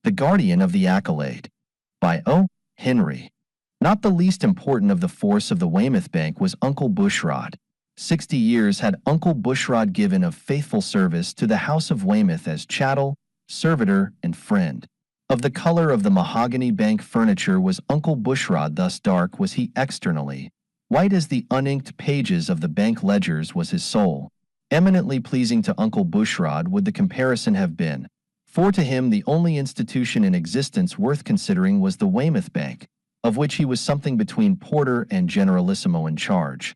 The Guardian of the Accolade, by O. Henry. Not the least important of the force of the Weymouth Bank was Uncle Bushrod. 60 years had Uncle Bushrod given of faithful service to the House of Weymouth as chattel, servitor, and friend. Of the color of the mahogany bank furniture was Uncle Bushrod, thus dark was he externally. White as the uninked pages of the bank ledgers was his soul. Eminently pleasing to Uncle Bushrod would the comparison have been, for to him the only institution in existence worth considering was the Weymouth Bank, of which he was something between porter and generalissimo in charge.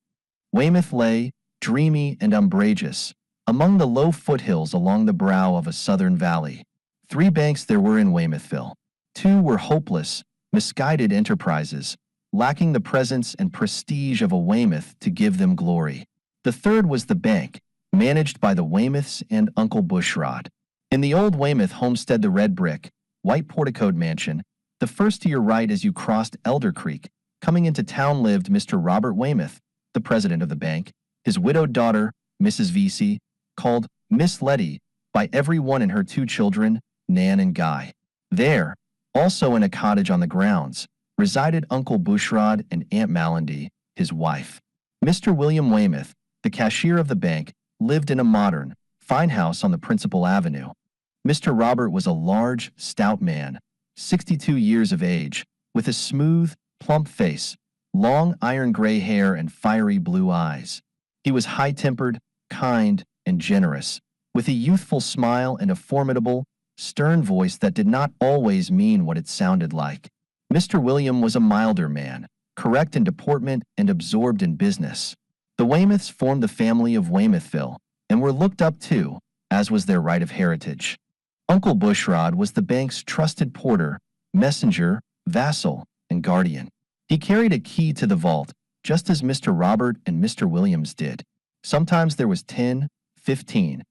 Weymouth lay, dreamy and umbrageous, among the low foothills along the brow of a southern valley. 3 banks there were in Weymouthville. 2 were hopeless, misguided enterprises, lacking the presence and prestige of a Weymouth to give them glory. The third was the bank, managed by the Weymouths and Uncle Bushrod. In the old Weymouth homestead, the red brick, white porticoed mansion, the first to your right as you crossed Elder Creek, coming into town lived Mr. Robert Weymouth, the president of the bank, his widowed daughter, Mrs. Vesey, called Miss Letty by everyone, and her 2 children, Nan and Guy. There, also in a cottage on the grounds, resided Uncle Bushrod and Aunt Malandy, his wife. Mr. William Weymouth, the cashier of the bank, lived in a modern, fine house on the principal avenue. Mr. Robert was a large, stout man, 62 years of age, with a smooth, plump face, long iron gray hair and fiery blue eyes. He was high-tempered, kind, and generous, with a youthful smile and a formidable, stern voice that did not always mean what it sounded like. Mr. William was a milder man, correct in deportment and absorbed in business. The Weymouths formed the family of Weymouthville and were looked up to, as was their right of heritage. Uncle Bushrod was the bank's trusted porter, messenger, vassal, and guardian. He carried a key to the vault, just as Mr. Robert and Mr. Williams did. Sometimes there was $10, $15,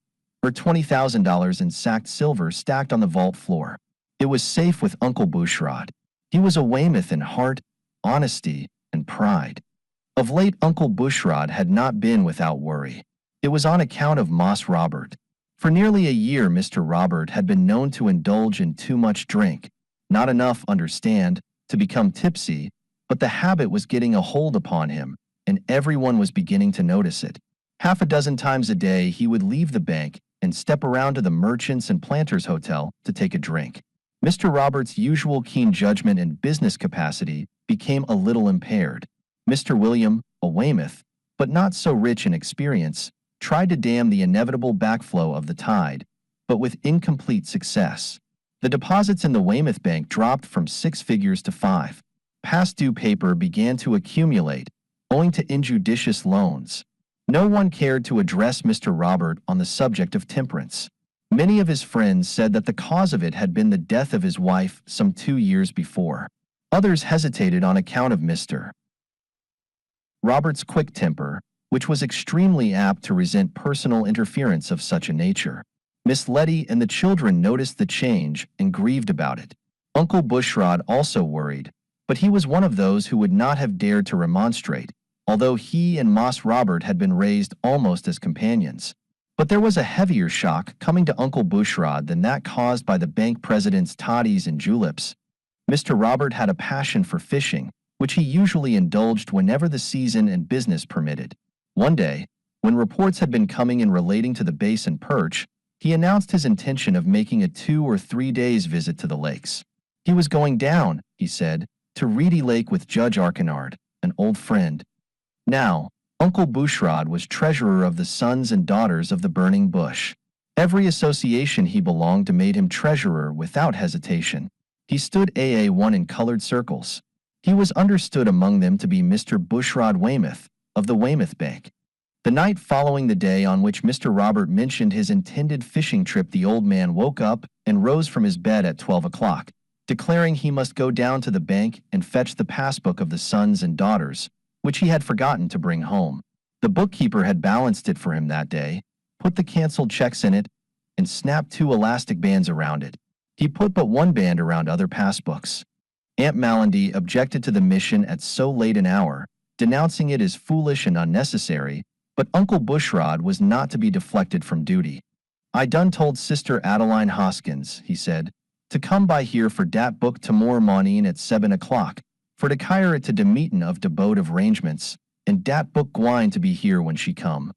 or $20,000 in sacked silver stacked on the vault floor. It was safe with Uncle Bushrod. He was a Weymouth in heart, honesty, and pride. Of late, Uncle Bushrod had not been without worry. It was on account of Moss Robert. For nearly a year, Mr. Robert had been known to indulge in too much drink. Not enough, understand, to become tipsy, but the habit was getting a hold upon him, and everyone was beginning to notice it. Half a dozen times a day, he would leave the bank and step around to the Merchants and Planters Hotel to take a drink. Mr. Robert's usual keen judgment and business capacity became a little impaired. Mr. William, a Weymouth, but not so rich in experience, tried to dam the inevitable backflow of the tide, but with incomplete success. The deposits in the Weymouth Bank dropped from 6 figures to 5. Past due paper began to accumulate, owing to injudicious loans. No one cared to address Mr. Robert on the subject of temperance. Many of his friends said that the cause of it had been the death of his wife some 2 years before. Others hesitated on account of Mr. Robert's quick temper, which was extremely apt to resent personal interference of such a nature. Miss Letty and the children noticed the change and grieved about it. Uncle Bushrod also worried, but he was one of those who would not have dared to remonstrate, although he and Moss Robert had been raised almost as companions. But there was a heavier shock coming to Uncle Bushrod than that caused by the bank president's toddies and juleps. Mr. Robert had a passion for fishing, which he usually indulged whenever the season and business permitted. One day, when reports had been coming in relating to the bass and perch, he announced his intention of making a 2 or 3 days visit to the lakes. He was going down, he said, to Reedy Lake with Judge Archinard, an old friend. Now, Uncle Bushrod was treasurer of the Sons and Daughters of the Burning Bush. Every association he belonged to made him treasurer without hesitation. He stood AA1 in colored circles. He was understood among them to be Mr. Bushrod Weymouth, of the Weymouth Bank. The night following the day on which Mr. Robert mentioned his intended fishing trip, the old man woke up and rose from his bed at 12 o'clock, declaring he must go down to the bank and fetch the passbook of the Sons and Daughters, which he had forgotten to bring home. The bookkeeper had balanced it for him that day, put the canceled checks in it, and snapped 2 elastic bands around it. He put but 1 band around other passbooks. Aunt Malandy objected to the mission at so late an hour, denouncing it as foolish and unnecessary, but Uncle Bushrod was not to be deflected from duty. "I done told Sister Adeline Hoskins," he said, to come by here for dat book tomorrow morning at 7 o'clock, for to hire it to de meetin' of de boat of arrangements, and dat book gwine to be here when she come.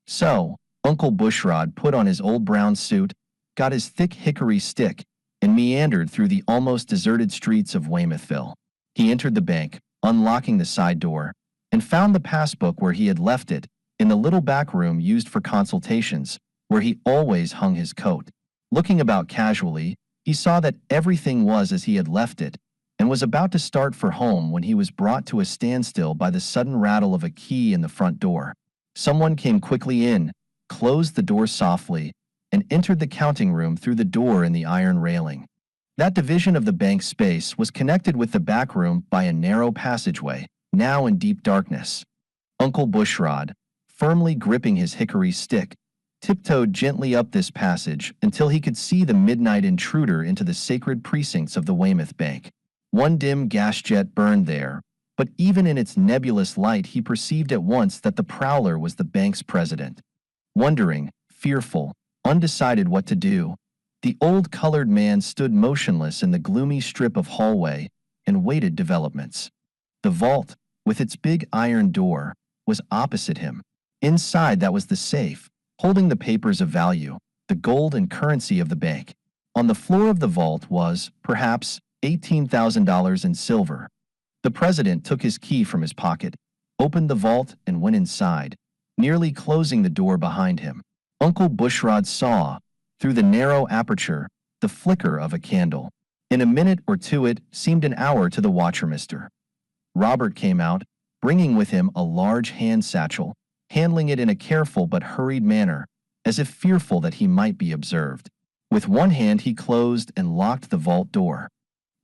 So, Uncle Bushrod put on his old brown suit, got his thick hickory stick, and meandered through the almost deserted streets of Weymouthville. He entered the bank, unlocking the side door, and found the passbook where he had left it, in the little back room used for consultations, where he always hung his coat. Looking about casually, he saw that everything was as he had left it, and was about to start for home when he was brought to a standstill by the sudden rattle of a key in the front door. Someone came quickly in, closed the door softly, and entered the counting room through the door in the iron railing. That division of the bank space was connected with the back room by a narrow passageway, now in deep darkness. Uncle Bushrod, firmly gripping his hickory stick, tiptoed gently up this passage until he could see the midnight intruder into the sacred precincts of the Weymouth Bank. One dim gas jet burned there, but even in its nebulous light he perceived at once that the prowler was the bank's president. Wondering, fearful, undecided what to do, the old colored man stood motionless in the gloomy strip of hallway and waited developments. The vault, with its big iron door, was opposite him. Inside that was the safe, holding the papers of value, the gold and currency of the bank. On the floor of the vault was, perhaps, $18,000 in silver. The president took his key from his pocket, opened the vault, and went inside, nearly closing the door behind him. Uncle Bushrod saw, through the narrow aperture, the flicker of a candle. In a minute or two it seemed an hour to the watcher. Mr. Robert came out, bringing with him a large hand satchel, handling it in a careful but hurried manner, as if fearful that he might be observed. With one hand he closed and locked the vault door.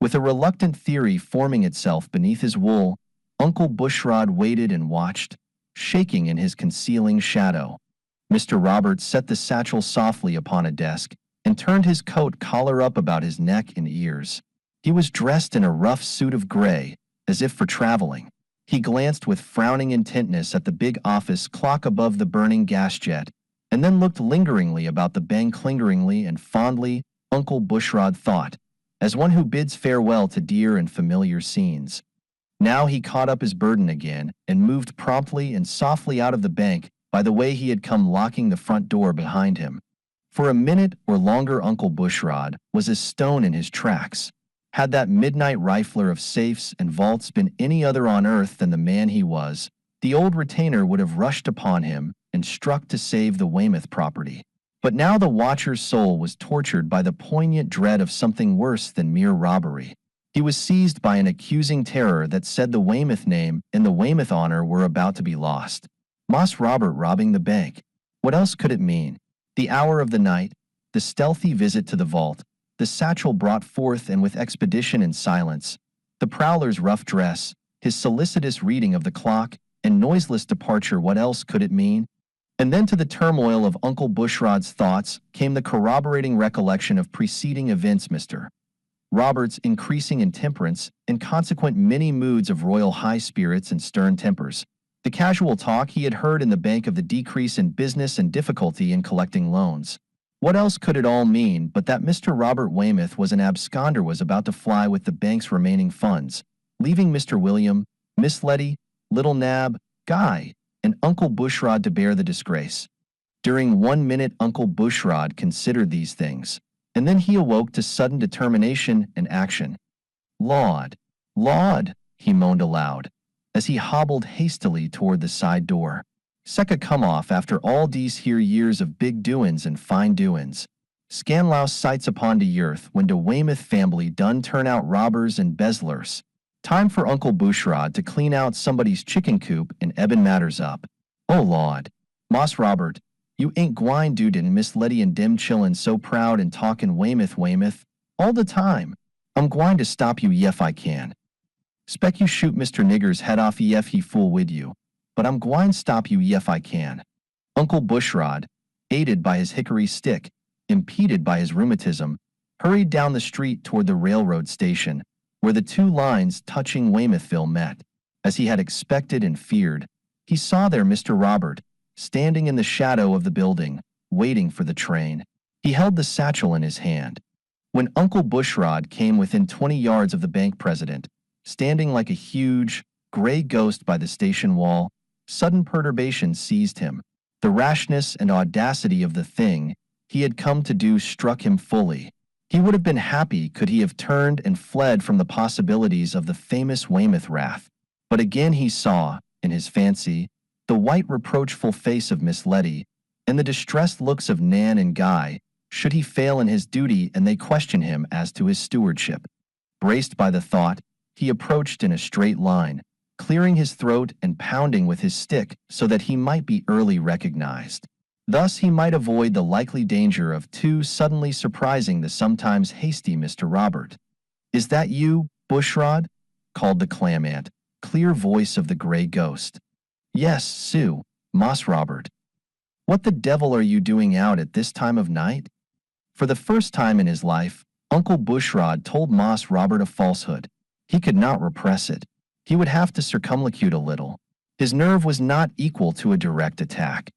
With a reluctant theory forming itself beneath his wool, Uncle Bushrod waited and watched, shaking in his concealing shadow. Mr. Robert set the satchel softly upon a desk and turned his coat collar up about his neck and ears. He was dressed in a rough suit of gray, as if for traveling. He glanced with frowning intentness at the big office clock above the burning gas jet, and then looked lingeringly about the bank. Lingeringly and fondly, Uncle Bushrod thought, as one who bids farewell to dear and familiar scenes. Now he caught up his burden again and moved promptly and softly out of the bank by the way he had come, locking the front door behind him. For a minute or longer Uncle Bushrod was as stone in his tracks. Had that midnight rifler of safes and vaults been any other on earth than the man he was, the old retainer would have rushed upon him and struck to save the Weymouth property. But now the watcher's soul was tortured by the poignant dread of something worse than mere robbery. He was seized by an accusing terror that said the Weymouth name and the Weymouth honor were about to be lost. Moss Robert robbing the bank. What else could it mean? The hour of the night, the stealthy visit to the vault, the satchel brought forth and with expedition and silence, the prowler's rough dress, his solicitous reading of the clock, and noiseless departure. What else could it mean? And then to the turmoil of Uncle Bushrod's thoughts came the corroborating recollection of preceding events. Mr. Robert's increasing intemperance and consequent many moods of royal high spirits and stern tempers. The casual talk he had heard in the bank of the decrease in business and difficulty in collecting loans. What else could it all mean but that Mr. Robert Weymouth was an absconder, was about to fly with the bank's remaining funds, leaving Mr. William, Miss Letty, Little Nab, Guy, and Uncle Bushrod to bear the disgrace? During 1 minute Uncle Bushrod considered these things, and then he awoke to sudden determination and action. "Lord, Lord," he moaned aloud, as he hobbled hastily toward the side door. "Secca come off after all these here years of big doin's and fine doin's. Scanlouse sights upon de earth when de Weymouth family done turn out robbers and bezzlers. Time for Uncle Bushrod to clean out somebody's chicken coop and eben matters up. Oh Lord, Moss Robert, you ain't gwine do den Miss Letty and dem chillin' so proud and talkin' Weymouth, all the time. I'm gwine to stop you yef I can. Spec you shoot Mr. Nigger's head off yef he fool wid you, but I'm gwine stop you yef I can." Uncle Bushrod, aided by his hickory stick, impeded by his rheumatism, hurried down the street toward the railroad station, where the two lines touching Weymouthville met. As he had expected and feared, he saw there Mr. Robert, standing in the shadow of the building, waiting for the train. He held the satchel in his hand. When Uncle Bushrod came within 20 yards of the bank president, standing like a huge, gray ghost by the station wall, sudden perturbation seized him. The rashness and audacity of the thing he had come to do struck him fully. He would have been happy could he have turned and fled from the possibilities of the famous Weymouth wrath. But again he saw, in his fancy, the white reproachful face of Miss Letty, and the distressed looks of Nan and Guy, should he fail in his duty and they question him as to his stewardship. Braced by the thought, he approached in a straight line, clearing his throat and pounding with his stick so that he might be early recognized. Thus he might avoid the likely danger of too suddenly surprising the sometimes hasty Mr. Robert. "Is that you, Bushrod?" called the clam-ant, clear voice of the gray ghost. "Yes, Sue, Moss Robert." "What the devil are you doing out at this time of night?" For the first time in his life, Uncle Bushrod told Moss Robert a falsehood. He could not repress it. He would have to circumlocute a little. His nerve was not equal to a direct attack.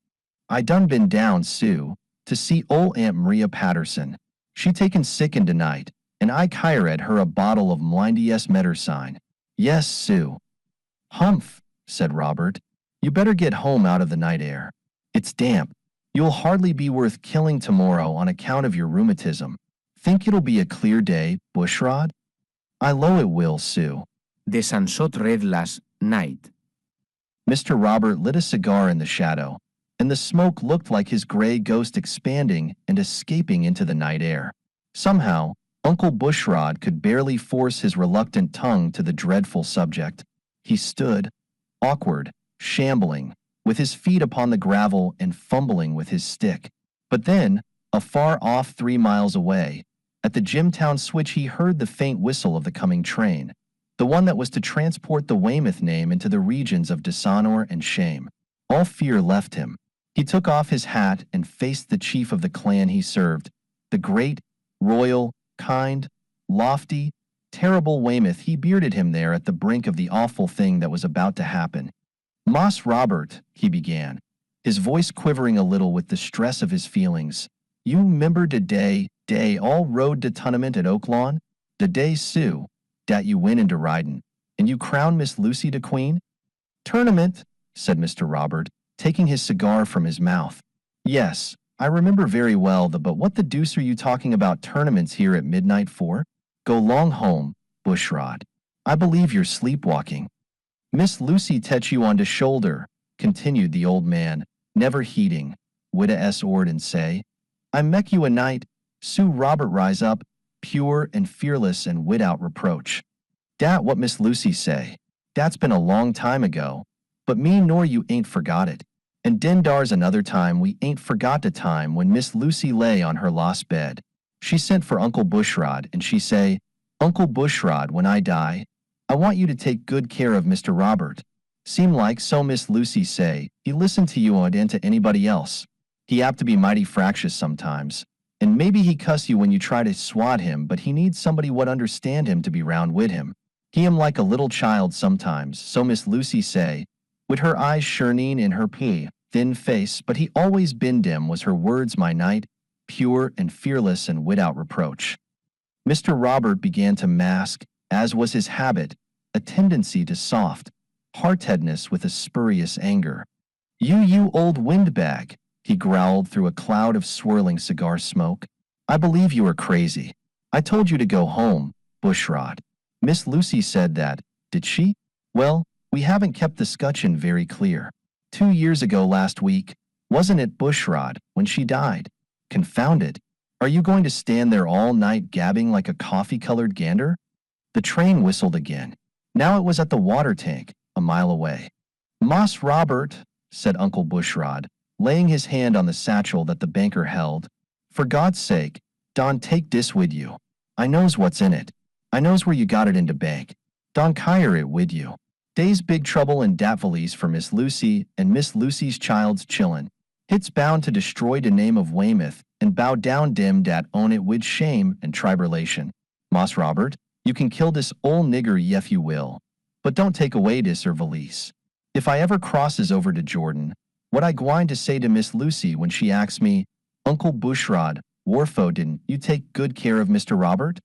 "I done been down, Sue, to see ole Aunt Maria Patterson. She taken sick in tonight, and I hired her a bottle of Mlindy's Medicine." "Yes, Sue." "Humph," said Robert. "You better get home out of the night air. It's damp. You'll hardly be worth killing tomorrow on account of your rheumatism. Think it'll be a clear day, Bushrod?" "I low it will, Sue." The sunset red last night. Mr. Robert lit a cigar in the shadow, and the smoke looked like his gray ghost expanding and escaping into the night air. Somehow, Uncle Bushrod could barely force his reluctant tongue to the dreadful subject. He stood, awkward, shambling, with his feet upon the gravel and fumbling with his stick. But then, afar off 3 miles away, at the Jimtown switch he heard the faint whistle of the coming train, the one that was to transport the Weymouth name into the regions of dishonor and shame. All fear left him. He took off his hat and faced the chief of the clan he served, the great, royal, kind, lofty, terrible Weymouth. He bearded him there at the brink of the awful thing that was about to happen. "Moss Robert," he began, his voice quivering a little with the stress of his feelings. "You 'member de day all rode de tournament at Oaklawn? De day, Sue, dat you win into ridin', and you crowned Miss Lucy de queen?" "Tournament," said Mr. Robert, taking his cigar from his mouth. "Yes, I remember very well but what the deuce are you talking about tournaments here at midnight for? Go long home, Bushrod. I believe you're sleepwalking." "Miss Lucy touch you on de shoulder," continued the old man, never heeding, widda s ord and say, "I mek you a night." Sue Robert rise up, pure and fearless and without reproach. "Dat what Miss Lucy say. Dat's been a long time ago, but me nor you ain't forgot it. And den dar's another time we ain't forgot de time when Miss Lucy lay on her lost bed. She sent for Uncle Bushrod and she say, 'Uncle Bushrod, when I die, I want you to take good care of Mr. Robert.' Seem like so Miss Lucy say, he listen to you and to anybody else. He apt to be mighty fractious sometimes, and maybe he cuss you when you try to swat him, but he needs somebody what understand him to be round wid him. He am like a little child sometimes, so Miss Lucy say, wid her eyes shining in her thin face, but he always been dim was her words my night, pure and fearless and without reproach." Mr. Robert began to mask, as was his habit, a tendency to soft heartedness with a spurious anger. You old windbag," he growled through a cloud of swirling cigar smoke. "I believe you are crazy. I told you to go home, Bushrod. Miss Lucy said that, did she? Well, we haven't kept the scutcheon very clear. 2 years ago last week, wasn't it, Bushrod, when she died? Confound it. Are you going to stand there all night gabbing like a coffee-colored gander?" The train whistled again. Now it was at the water tank, a mile away. "Moss Robert," said Uncle Bushrod, laying his hand on the satchel that the banker held, "for God's sake, don take dis wid you. I knows what's in it. I knows where you got it in de bank. Don kire it wid you. Dey's big trouble in dat valise for Miss Lucy, and Miss Lucy's child's chillin'. Hit's bound to destroy de name of Weymouth and bow down dem dat own it wid shame and tribulation. Moss Robert, you can kill dis ol' nigger yef you will, but don't take away dis valise. If I ever crosses over to Jordan, what I gwine to say to Miss Lucy when she asks me, 'Uncle Bushrod, Warfo, didn't you take good care of Mr. Robert?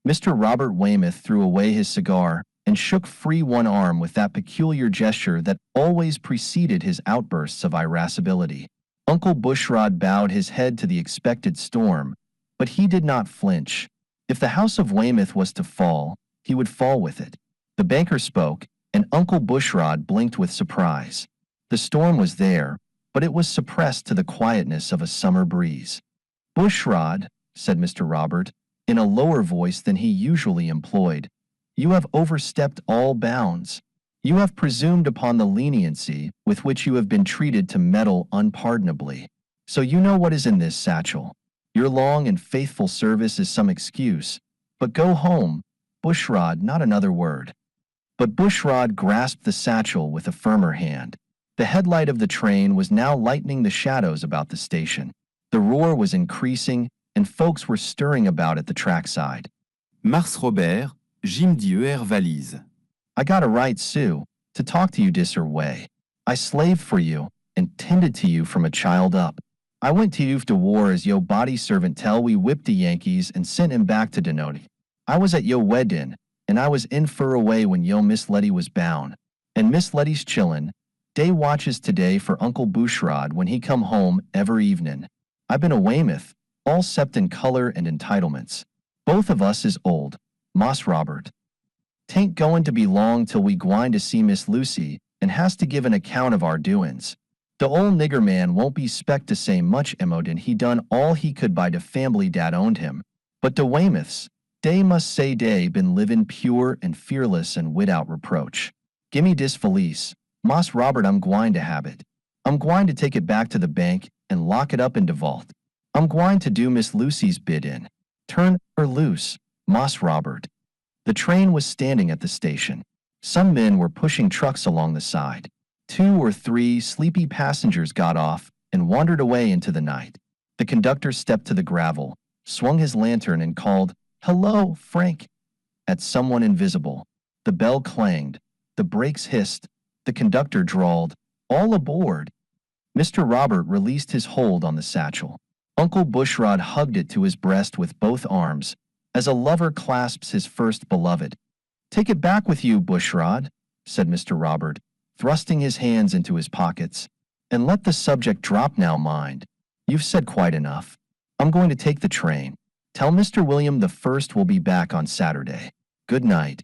Mr. Robert Weymouth threw away his cigar and shook free one arm with that peculiar gesture that always preceded his outbursts of irascibility. Uncle Bushrod bowed his head to the expected storm, but he did not flinch. If the house of Weymouth was to fall, he would fall with it. The banker spoke, and Uncle Bushrod blinked with surprise. The storm was there, but it was suppressed to the quietness of a summer breeze. "Bushrod," said Mr. Robert, in a lower voice than he usually employed, "you have overstepped all bounds. You have presumed upon the leniency with which you have been treated to meddle unpardonably. So you know what is in this satchel. Your long and faithful service is some excuse, but go home, Bushrod, not another word." But Bushrod grasped the satchel with a firmer hand. The headlight of the train was now lightening the shadows about the station. The roar was increasing, and folks were stirring about at the trackside. Mars Robert, Jim Dieu valise. "I got a right, Sue, to talk to you dis way. I slaved for you, and tended to you from a child up. I went to you to war as yo body servant till we whipped the Yankees and sent him back to Denoti. I was at yo weddin', and I was in fur away when yo Miss Letty was bound. And Miss Letty's chillin', day watches today for Uncle Bushrod when he come home ever evenin'. I been a Weymouth, all sept in color and entitlements. Both of us is old, Moss Robert. 'Tain't goin' to be long till we gwine to see Miss Lucy and has to give an account of our doin's. The old nigger man won't be spect to say much emotin' he done all he could by de fambly dat owned him. But de Weymouths, dey must say dey been livin' pure and fearless and widout reproach. Gimme dis valise, Moss Robert, I'm gwine to have it. I'm gwine to take it back to the bank and lock it up in de vault. I'm gwine to do Miss Lucy's bid in. Turn her loose, Moss Robert." The train was standing at the station. Some men were pushing trucks along the side. 2 or 3 sleepy passengers got off and wandered away into the night. The conductor stepped to the gravel, swung his lantern and called, "Hello, Frank," at someone invisible. The bell clanged. The brakes hissed. The conductor drawled, "All aboard." Mr. Robert released his hold on the satchel. Uncle Bushrod hugged it to his breast with both arms, as a lover clasps his first beloved. "Take it back with you, Bushrod," said Mr. Robert, thrusting his hands into his pockets. "And let the subject drop now, mind. You've said quite enough. I'm going to take the train. Tell Mr. William the First will be back on Saturday. Good night."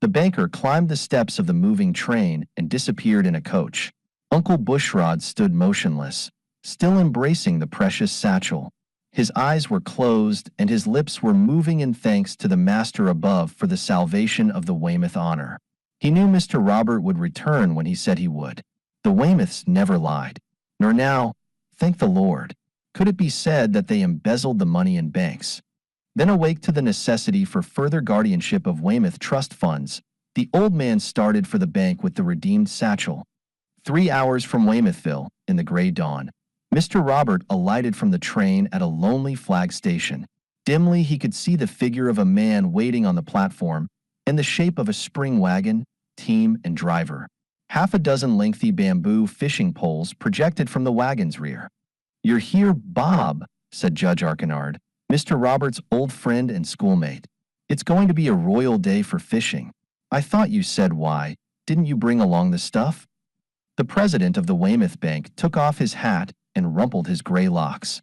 The banker climbed the steps of the moving train and disappeared in a coach. Uncle Bushrod stood motionless, still embracing the precious satchel. His eyes were closed and his lips were moving in thanks to the Master above for the salvation of the Weymouth honor. He knew Mr. Robert would return when he said he would. The Weymouths never lied. Nor now, thank the Lord, could it be said that they embezzled the money in banks. Then awake to the necessity for further guardianship of Weymouth trust funds, the old man started for the bank with the redeemed satchel. 3 hours from Weymouthville, in the gray dawn, Mr. Robert alighted from the train at a lonely flag station. Dimly he could see the figure of a man waiting on the platform, in the shape of a spring wagon, team, and driver. 6 lengthy bamboo fishing poles projected from the wagon's rear. "You're here, Bob," said Judge Archinard, Mr. Robert's old friend and schoolmate. "It's going to be a royal day for fishing. I thought you said why. Didn't you bring along the stuff?" The president of the Weymouth Bank took off his hat and rumpled his gray locks.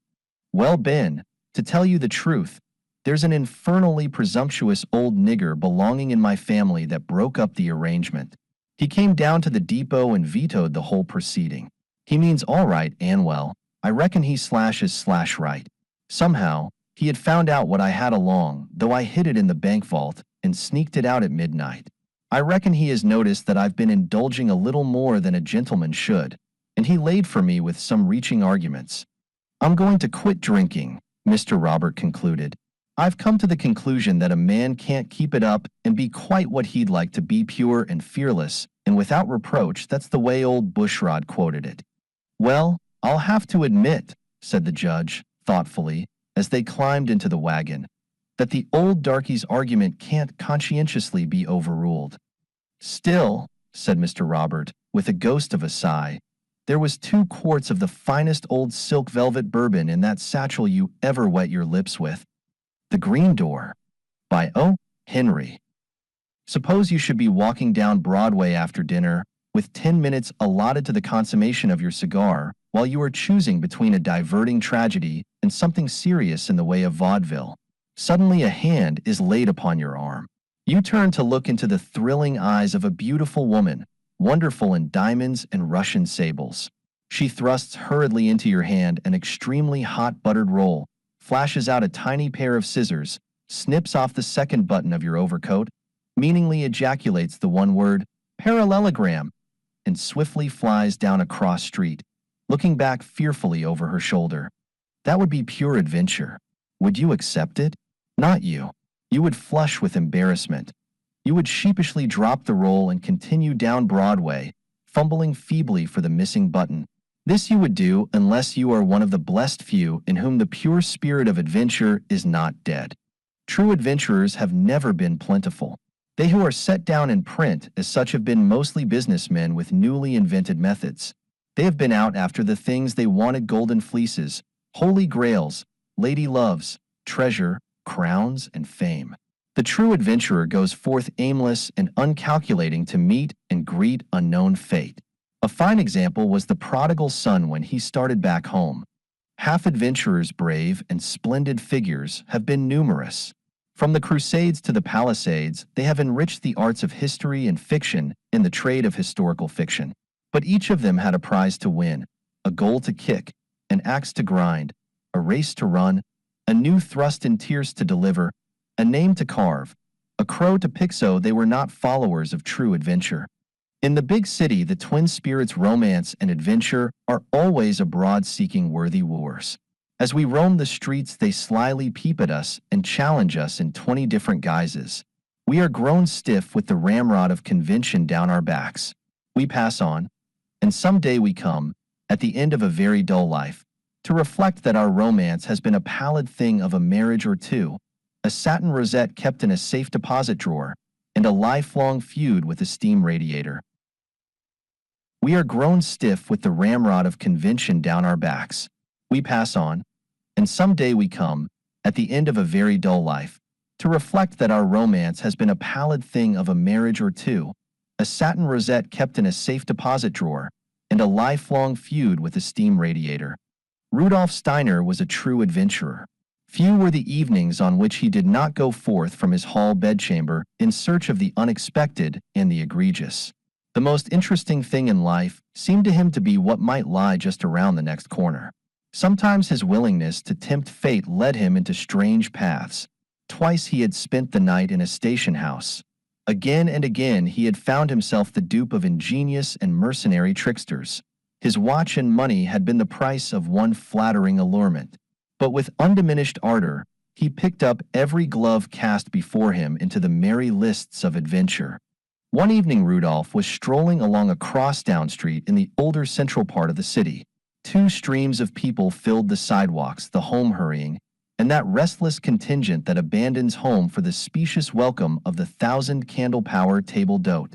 "Well, Ben, to tell you the truth, there's an infernally presumptuous old nigger belonging in my family that broke up the arrangement. He came down to the depot and vetoed the whole proceeding. He means all right, and well, I reckon he slashes right. Somehow, he had found out what I had along, though I hid it in the bank vault and sneaked it out at midnight. I reckon he has noticed that I've been indulging a little more than a gentleman should, and he laid for me with some reaching arguments. I'm going to quit drinking," Mr. Robert concluded. "I've come to the conclusion that a man can't keep it up and be quite what he'd like to be, pure and fearless, and without reproach. That's the way old Bushrod quoted it." "Well, I'll have to admit," said the judge, thoughtfully, as they climbed into the wagon, "that the old darkey's argument can't conscientiously be overruled." "Still," said Mr. Robert, with a ghost of a sigh, There was 2 quarts of the finest old silk velvet bourbon in that satchel you ever wet your lips with. The Green Door by O. Henry. Suppose you should be walking down Broadway after dinner, with 10 minutes allotted to the consummation of your cigar, while you are choosing between a diverting tragedy and something serious in the way of vaudeville. Suddenly a hand is laid upon your arm. You turn to look into the thrilling eyes of a beautiful woman, wonderful in diamonds and Russian sables. She thrusts hurriedly into your hand an extremely hot buttered roll, flashes out a tiny pair of scissors, snips off the second button of your overcoat, meaningly ejaculates the one word, parallelogram, and swiftly flies down a cross street, looking back fearfully over her shoulder. That would be pure adventure. Would you accept it? Not you. You would flush with embarrassment. You would sheepishly drop the roll and continue down Broadway, fumbling feebly for the missing button. This you would do unless you are one of the blessed few in whom the pure spirit of adventure is not dead. True adventurers have never been plentiful. They who are set down in print as such have been mostly businessmen with newly invented methods. They have been out after the things they wanted: golden fleeces, holy grails, lady loves, treasure, crowns, and fame. The true adventurer goes forth aimless and uncalculating to meet and greet unknown fate. A fine example was the prodigal son when he started back home. Half adventurers, brave and splendid figures, have been numerous. From the Crusades to the Palisades, they have enriched the arts of history and fiction in the trade of historical fiction. But each of them had a prize to win, a goal to kick, an axe to grind, a race to run, a new thrust in tierce to deliver, a name to carve, a crow to pick. So they were not followers of true adventure. In the big city, the twin spirits romance and adventure are always abroad seeking worthy wooers. As we roam the streets, they slyly peep at us and challenge us in 20 different guises. We are grown stiff with the ramrod of convention down our backs. We pass on, and some day we come, at the end of a very dull life, to reflect that our romance has been a pallid thing of a marriage or two, a satin rosette kept in a safe deposit drawer, and a lifelong feud with a steam radiator. We are grown stiff with the ramrod of convention down our backs. We pass on, and some day we come, at the end of a very dull life, to reflect that our romance has been a pallid thing of a marriage or two, a satin rosette kept in a safe deposit drawer, and a lifelong feud with a steam radiator. Rudolf Steiner was a true adventurer. Few were the evenings on which he did not go forth from his hall bedchamber in search of the unexpected and the egregious. The most interesting thing in life seemed to him to be what might lie just around the next corner. Sometimes his willingness to tempt fate led him into strange paths. Twice he had spent the night in a station house. Again and again he had found himself the dupe of ingenious and mercenary tricksters. His watch and money had been the price of one flattering allurement. But with undiminished ardor, he picked up every glove cast before him into the merry lists of adventure. One evening Rudolph was strolling along a cross-down street in the older central part of the city. 2 streams of people filled the sidewalks, the home-hurrying, and that restless contingent that abandons home for the specious welcome of the 1,000-candle-power table d'hôte.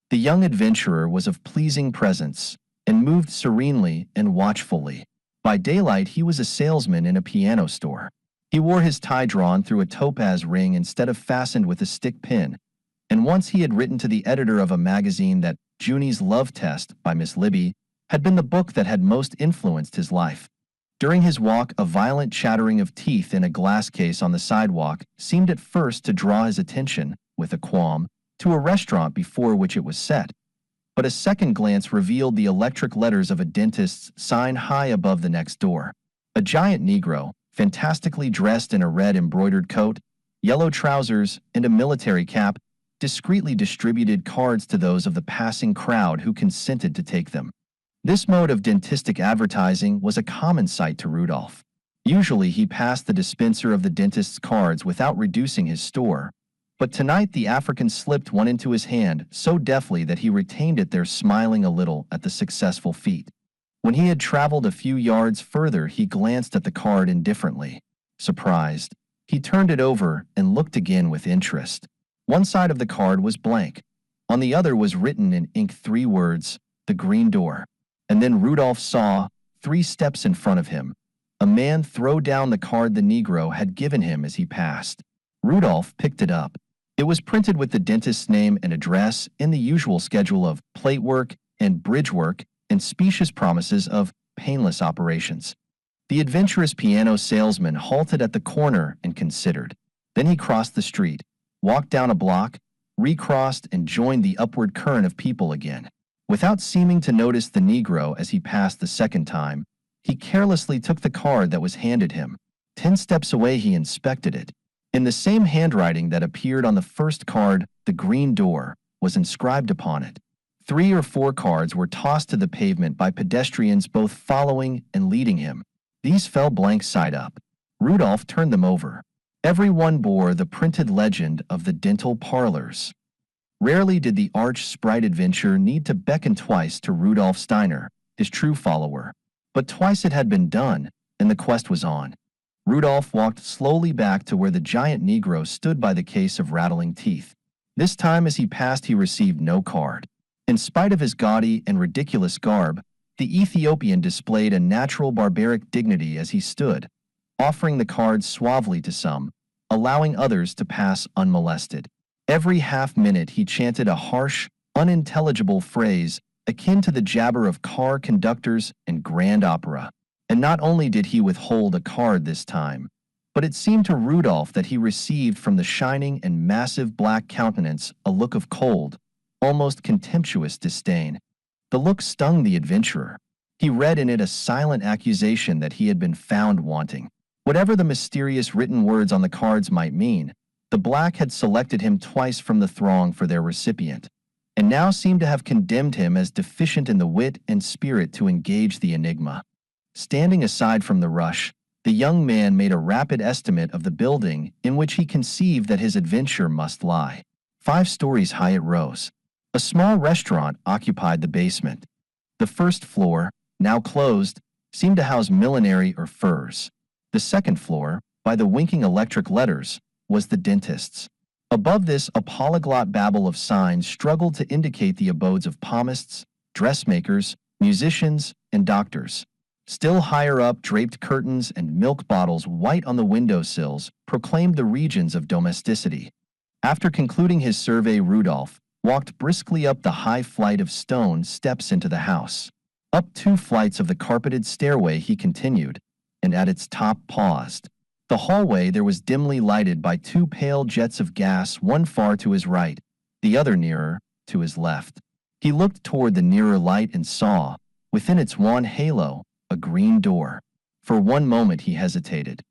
The young adventurer was of pleasing presence, and moved serenely and watchfully. By daylight he was a salesman in a piano store. He wore his tie drawn through a topaz ring instead of fastened with a stick pin, and once he had written to the editor of a magazine that Junie's Love Test by Miss Libby had been the book that had most influenced his life. During his walk, a violent chattering of teeth in a glass case on the sidewalk seemed at first to draw his attention, with a qualm, to a restaurant before which it was set. But a second glance revealed the electric letters of a dentist's sign high above the next door. A giant Negro, fantastically dressed in a red embroidered coat, yellow trousers, and a military cap, discreetly distributed cards to those of the passing crowd who consented to take them. This mode of dentistic advertising was a common sight to Rudolph. Usually he passed the dispenser of the dentist's cards without reducing his store, but tonight the African slipped one into his hand so deftly that he retained it there, smiling a little at the successful feat. When he had traveled a few yards further, he glanced at the card indifferently. Surprised, he turned it over and looked again with interest. One side of the card was blank. On the other was written in ink 3 words, "The Green Door." And then Rudolph saw, 3 steps in front of him, a man throw down the card the Negro had given him as he passed. Rudolph picked it up. It was printed with the dentist's name and address in the usual schedule of plate work and bridge work and specious promises of painless operations. The adventurous piano salesman halted at the corner and considered. Then he crossed the street, walked down a block, recrossed, and joined the upward current of people again. Without seeming to notice the Negro as he passed the second time, he carelessly took the card that was handed him. 10 steps away he inspected it. In the same handwriting that appeared on the first card, the green door was inscribed upon it. 3 or 4 cards were tossed to the pavement by pedestrians both following and leading him. These fell blank side up. Rudolph turned them over. Every one bore the printed legend of the dental parlors. Rarely did the arch-sprite adventurer need to beckon twice to Rudolph Steiner, his true follower. But twice it had been done, and the quest was on. Rudolph walked slowly back to where the giant Negro stood by the case of rattling teeth. This time as he passed he received no card. In spite of his gaudy and ridiculous garb, the Ethiopian displayed a natural barbaric dignity as he stood, offering the cards suavely to some, allowing others to pass unmolested. Every half-minute he chanted a harsh, unintelligible phrase akin to the jabber of car conductors and grand opera. And not only did he withhold a card this time, but it seemed to Rudolph that he received from the shining and massive black countenance a look of cold, almost contemptuous disdain. The look stung the adventurer. He read in it a silent accusation that he had been found wanting. Whatever the mysterious written words on the cards might mean, the black had selected him twice from the throng for their recipient, and now seemed to have condemned him as deficient in the wit and spirit to engage the enigma. Standing aside from the rush, the young man made a rapid estimate of the building in which he conceived that his adventure must lie. 5 stories high it rose. A small restaurant occupied the basement. The first floor, now closed, seemed to house millinery or furs. The second floor, by the winking electric letters, was the dentist's. Above this, a polyglot babble of signs struggled to indicate the abodes of palmists, dressmakers, musicians, and doctors. Still higher up, draped curtains and milk bottles white on the windowsills proclaimed the regions of domesticity. After concluding his survey, Rudolph walked briskly up the high flight of stone steps into the house. Up 2 flights of the carpeted stairway he continued, and at its top paused. The hallway there was dimly lighted by 2 pale jets of gas, one far to his right, the other nearer, to his left. He looked toward the nearer light and saw, within its wan halo, a green door. For one moment he hesitated.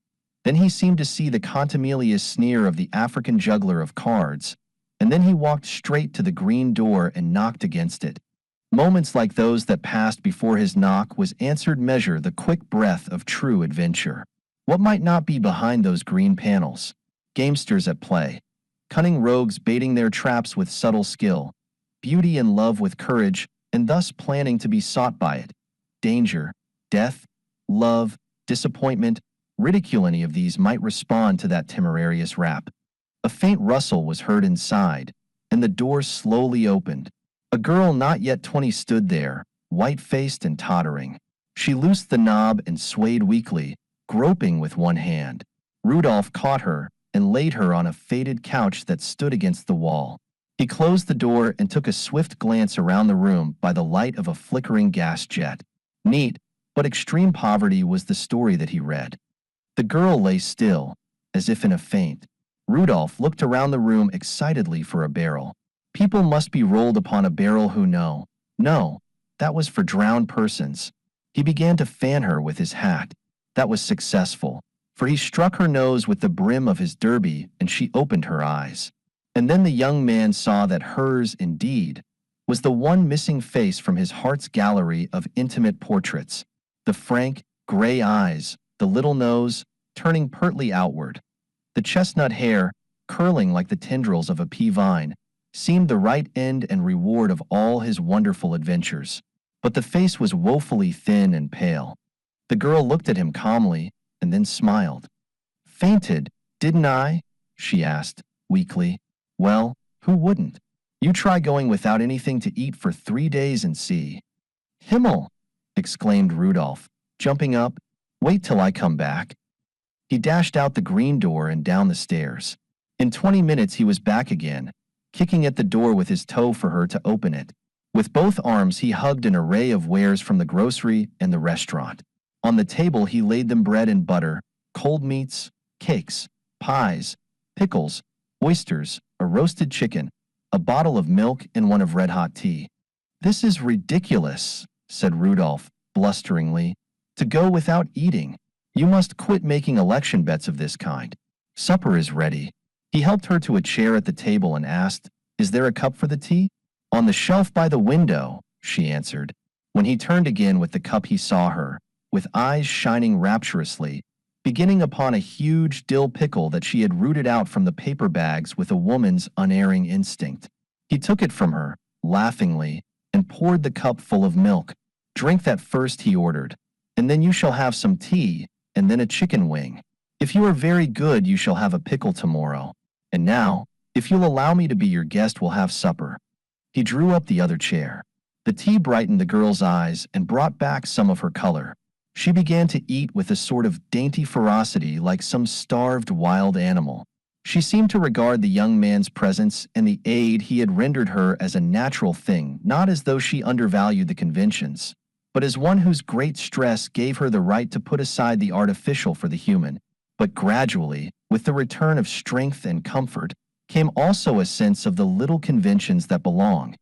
Then he seemed to see the contumelious sneer of the African juggler of cards, and then he walked straight to the green door and knocked against it. Moments like those that passed before his knock was answered measure the quick breath of true adventure. What might not be behind those green panels? Gamesters at play, cunning rogues baiting their traps with subtle skill, beauty in love with courage, and thus planning to be sought by it. Danger, death, love, disappointment, ridicule, any of these might respond to that temerarious rap. A faint rustle was heard inside, and the door slowly opened. A girl not yet 20 stood there, white-faced and tottering. She loosed the knob and swayed weakly, groping with one hand. Rudolph caught her and laid her on a faded couch that stood against the wall. He closed the door and took a swift glance around the room by the light of a flickering gas jet. Neat, but extreme poverty was the story that he read. The girl lay still, as if in a faint. Rudolph looked around the room excitedly for a barrel. People must be rolled upon a barrel who know. No, that was for drowned persons. He began to fan her with his hat. That was successful, for he struck her nose with the brim of his derby and she opened her eyes. And then the young man saw that hers, indeed, was the one missing face from his heart's gallery of intimate portraits. The frank, gray eyes, the little nose, turning pertly outward. The chestnut hair, curling like the tendrils of a pea vine, seemed the right end and reward of all his wonderful adventures. But the face was woefully thin and pale. The girl looked at him calmly and then smiled. "Fainted, didn't I?" she asked, weakly. "Well, who wouldn't? You try going without anything to eat for 3 days and see." "Himmel!" exclaimed Rudolph, jumping up. Wait till I come back. He dashed out the green door and down the stairs. In 20 minutes he was back again, kicking at the door with his toe for her to open it. With both arms he hugged an array of wares from the grocery and the restaurant. On the table he laid them bread and butter, cold meats, cakes, pies, pickles, oysters, a roasted chicken, a bottle of milk and one of red-hot tea. "This is ridiculous," said Rudolph, blusteringly. "To go without eating. You must quit making election bets of this kind. Supper is ready." He helped her to a chair at the table and asked, "Is there a cup for the tea?" "On the shelf by the window," she answered. When he turned again with the cup he saw her, with eyes shining rapturously, beginning upon a huge dill pickle that she had rooted out from the paper bags with a woman's unerring instinct. He took it from her, laughingly, and poured the cup full of milk. "Drink that first," he ordered, "and then you shall have some tea, and then a chicken wing. If you are very good, you shall have a pickle tomorrow. And now, if you'll allow me to be your guest, we'll have supper." He drew up the other chair. The tea brightened the girl's eyes and brought back some of her color. She began to eat with a sort of dainty ferocity like some starved wild animal. She seemed to regard the young man's presence and the aid he had rendered her as a natural thing, not as though she undervalued the conventions, but as one whose great stress gave her the right to put aside the artificial for the human. But gradually, with the return of strength and comfort, came also a sense of the little conventions that belong,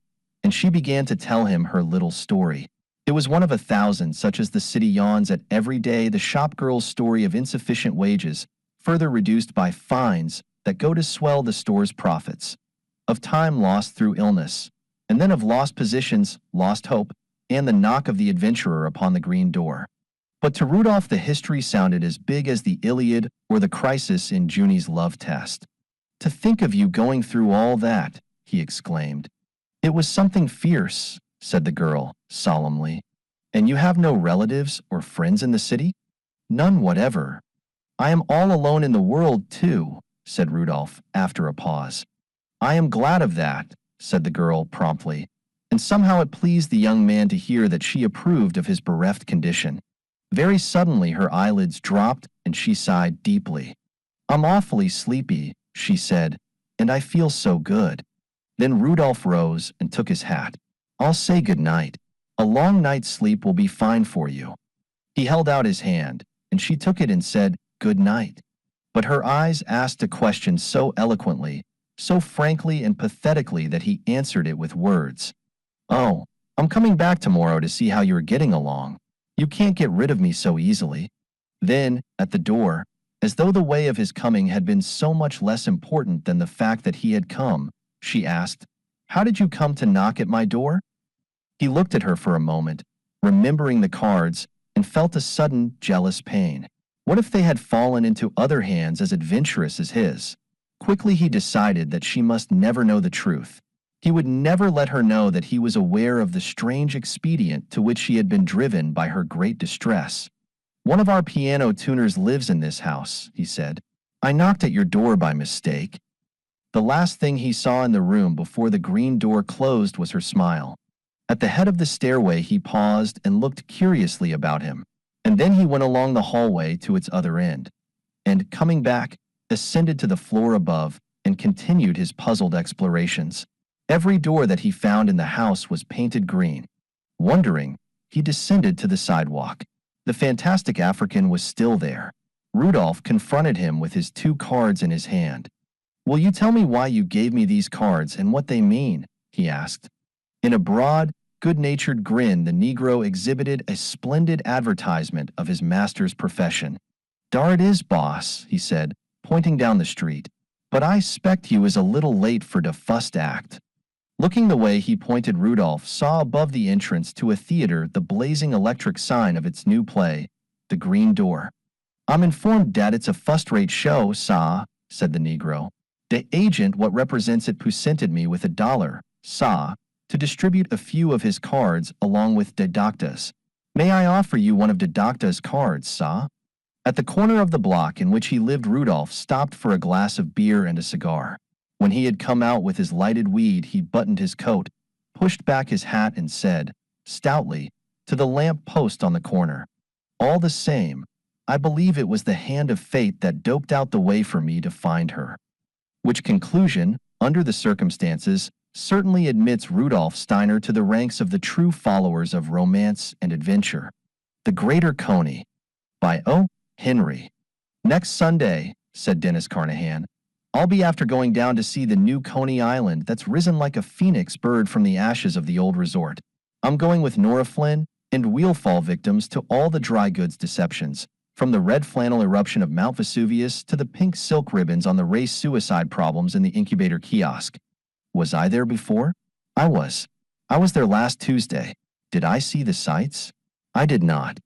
and she began to tell him her little story. It was one of 1,000, such as the city yawns at every day, the shop girl's story of insufficient wages, further reduced by fines that go to swell the store's profits, of time lost through illness, and then of lost positions, lost hope, and the knock of the adventurer upon the green door. But to Rudolph the history sounded as big as the Iliad or the crisis in Junie's love test. "To think of you going through all that," he exclaimed. "It was something fierce," said the girl, solemnly. "And you have no relatives or friends in the city?" "None whatever. I am all alone in the world, too," said Rudolph, after a pause. "I am glad of that," said the girl promptly, and somehow it pleased the young man to hear that she approved of his bereft condition. Very suddenly her eyelids dropped and she sighed deeply. "I'm awfully sleepy," she said, "and I feel so good." Then Rudolph rose and took his hat. "I'll say good night. A long night's sleep will be fine for you." He held out his hand, and she took it and said, "Good night." But her eyes asked a question so eloquently, so frankly and pathetically that he answered it with words. "Oh, I'm coming back tomorrow to see how you're getting along. You can't get rid of me so easily." Then, at the door, as though the way of his coming had been so much less important than the fact that he had come, she asked, "How did you come to knock at my door?" He looked at her for a moment, remembering the cards, and felt a sudden, jealous pain. What if they had fallen into other hands as adventurous as his? Quickly he decided that she must never know the truth. He would never let her know that he was aware of the strange expedient to which she had been driven by her great distress. "One of our piano tuners lives in this house," he said. "I knocked at your door by mistake." The last thing he saw in the room before the green door closed was her smile. At the head of the stairway he paused and looked curiously about him, and then he went along the hallway to its other end, and, coming back, ascended to the floor above and continued his puzzled explorations. Every door that he found in the house was painted green. Wondering, he descended to the sidewalk. The fantastic African was still there. Rudolph confronted him with his 2 cards in his hand. "Will you tell me why you gave me these cards and what they mean?" he asked. In a broad, good-natured grin, the Negro exhibited a splendid advertisement of his master's profession. "Dar it is, boss," he said, pointing down the street. "But I 'spect you is a little late for de fust act." Looking the way he pointed, Rudolph saw above the entrance to a theater the blazing electric sign of its new play, The Green Door. "I'm informed dat it's a fust-rate show, sah," said the Negro. "De agent what represents it presented me with $1, sah, to distribute a few of his cards along with de doctor's. May I offer you one of de doctor's cards, sah?" At the corner of the block in which he lived, Rudolph stopped for a glass of beer and a cigar. When he had come out with his lighted weed, he buttoned his coat, pushed back his hat, and said, stoutly, to the lamp post on the corner. All the same, I believe it was the hand of fate that doped out the way for me to find her. Which conclusion, under the circumstances, certainly admits Rudolf Steiner to the ranks of the true followers of romance and adventure. The Greater Coney, by O. Henry. Next Sunday, said Dennis Carnahan, I'll be after going down to see the new Coney Island that's risen like a phoenix bird from the ashes of the old resort. I'm going with Nora Flynn and we'll fall victims to all the dry goods deceptions, from the red flannel eruption of Mount Vesuvius to the pink silk ribbons on the race suicide problems in the incubator kiosk. Was I there before? I was. I was there last Tuesday. Did I see the sights? I did not.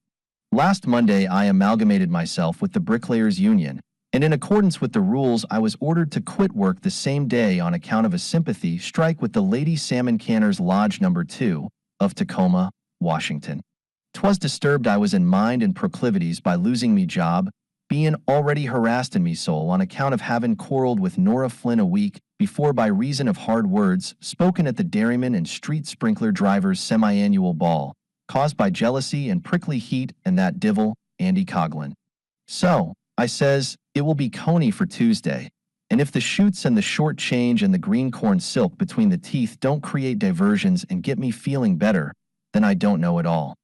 Last Monday I amalgamated myself with the Bricklayers Union, and in accordance with the rules I was ordered to quit work the same day on account of a sympathy strike with the Lady Salmon Canners Lodge No. 2 of Tacoma, Washington. 'Twas disturbed I was in mind and proclivities by losing me job, being already harassed in me soul on account of having quarreled with Nora Flynn a week before by reason of hard words spoken at the dairyman and street sprinkler driver's semi-annual ball, caused by jealousy and prickly heat and that divil, Andy Coghlan. So, I says, it will be Coney for Tuesday, and if the shoots and the short change and the green corn silk between the teeth don't create diversions and get me feeling better, then I don't know at all.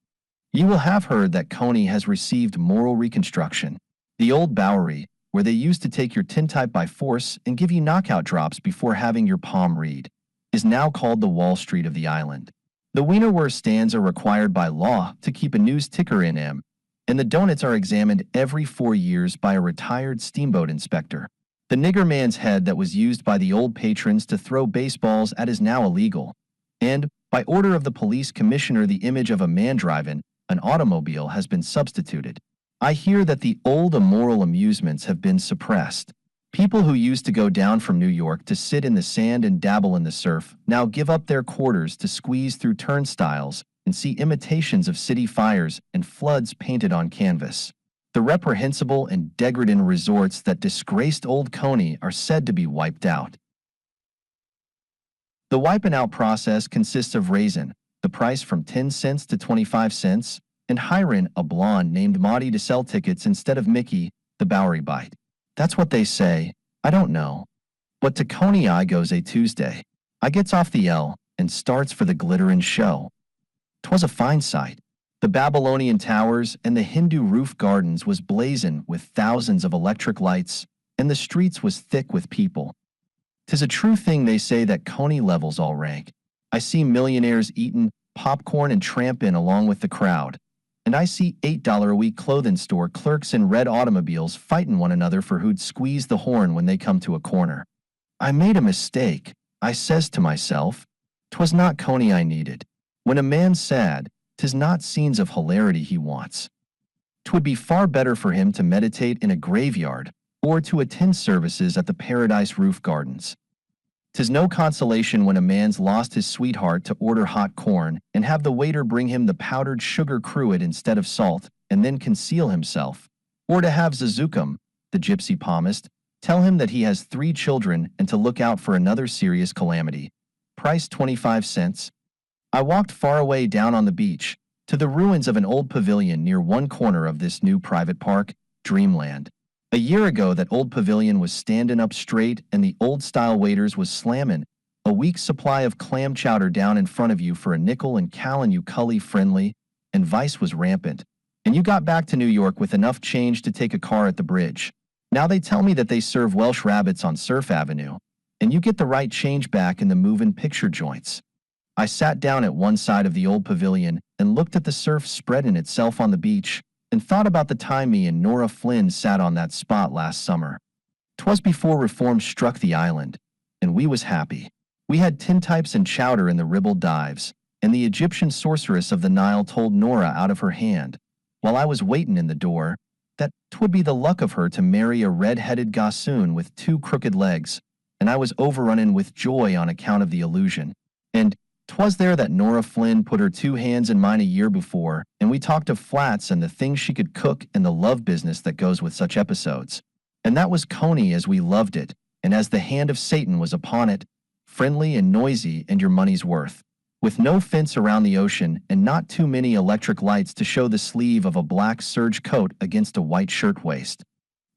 You will have heard that Coney has received moral reconstruction. The old Bowery, where they used to take your tintype by force and give you knockout drops before having your palm read, is now called the Wall Street of the island. The Wienerwurst stands are required by law to keep a news ticker in M, and the donuts are examined every 4 years by a retired steamboat inspector. The nigger man's head that was used by the old patrons to throw baseballs at is now illegal, and, by order of the police commissioner, the image of a man driving an automobile has been substituted. I hear that the old immoral amusements have been suppressed. People who used to go down from New York to sit in the sand and dabble in the surf now give up their quarters to squeeze through turnstiles and see imitations of city fires and floods painted on canvas. The reprehensible and degrading resorts that disgraced old Coney are said to be wiped out. The wiping out process consists of raising the price from 10 cents to 25 cents, and hiring a blonde named Maudie to sell tickets instead of Mickey, the Bowery Bite. That's what they say. I don't know. But to Coney I goes a Tuesday. I gets off the L and starts for the glitterin' show. 'Twas a fine sight. The Babylonian towers and the Hindu roof gardens was blazin' with thousands of electric lights, and the streets was thick with people. 'Tis a true thing they say that Coney levels all rank. I see millionaires eatin' popcorn and trampin' along with the crowd, and I see $8 a week clothing store clerks in red automobiles fightin' one another for who'd squeeze the horn when they come to a corner. I made a mistake, I says to myself. 'Twas not Coney I needed. When a man's sad, 'tis not scenes of hilarity he wants. 'Twould be far better for him to meditate in a graveyard or to attend services at the Paradise Roof Gardens. 'Tis no consolation when a man's lost his sweetheart to order hot corn and have the waiter bring him the powdered sugar cruet instead of salt and then conceal himself, or to have Zazukum, the gypsy palmist, tell him that he has 3 children and to look out for another serious calamity. Price 25 cents. I walked far away down on the beach, to the ruins of an old pavilion near one corner of this new private park, Dreamland. A year ago that old pavilion was standing up straight and the old-style waiters was slammin' a week's supply of clam chowder down in front of you for a nickel and callin' you cully friendly, and vice was rampant, and you got back to New York with enough change to take a car at the bridge. Now they tell me that they serve Welsh rabbits on Surf Avenue, and you get the right change back in the movin' picture joints. I sat down at one side of the old pavilion and looked at the surf spreading itself on the beach, and thought about the time me and Nora Flynn sat on that spot last summer. 'Twas before reform struck the island, and we was happy. We had tintypes and chowder in the ribald dives, and the Egyptian sorceress of the Nile told Nora out of her hand, while I was waitin' in the door, that 'twould be the luck of her to marry a red-headed gossoon with 2 crooked legs, and I was overrunnin' with joy on account of the illusion. And 'twas there that Nora Flynn put her 2 hands in mine a year before, and we talked of flats and the things she could cook and the love business that goes with such episodes. And that was Coney as we loved it, and as the hand of Satan was upon it, friendly and noisy and your money's worth. with no fence around the ocean and not too many electric lights to show the sleeve of a black serge coat against a white shirtwaist.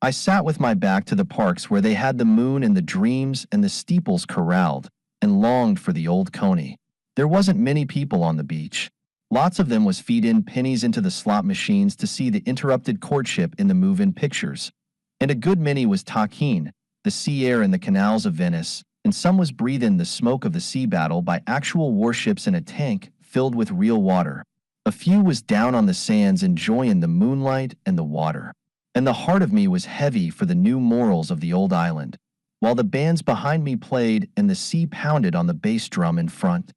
I sat with my back to the parks where they had the moon and the dreams and the steeples corralled, and longed for the old coney. There wasn't many people on the beach. Lots of them was feed in pennies into the slot machines to see the interrupted courtship in the move-in pictures. And a good many was talking, the sea air in the canals of Venice, and some was breathing the smoke of the sea battle by actual warships in a tank filled with real water. A few was down on the sands enjoying the moonlight and the water. And the heart of me was heavy for the new morals of the old island, while the bands behind me played and the sea pounded on the bass drum in front.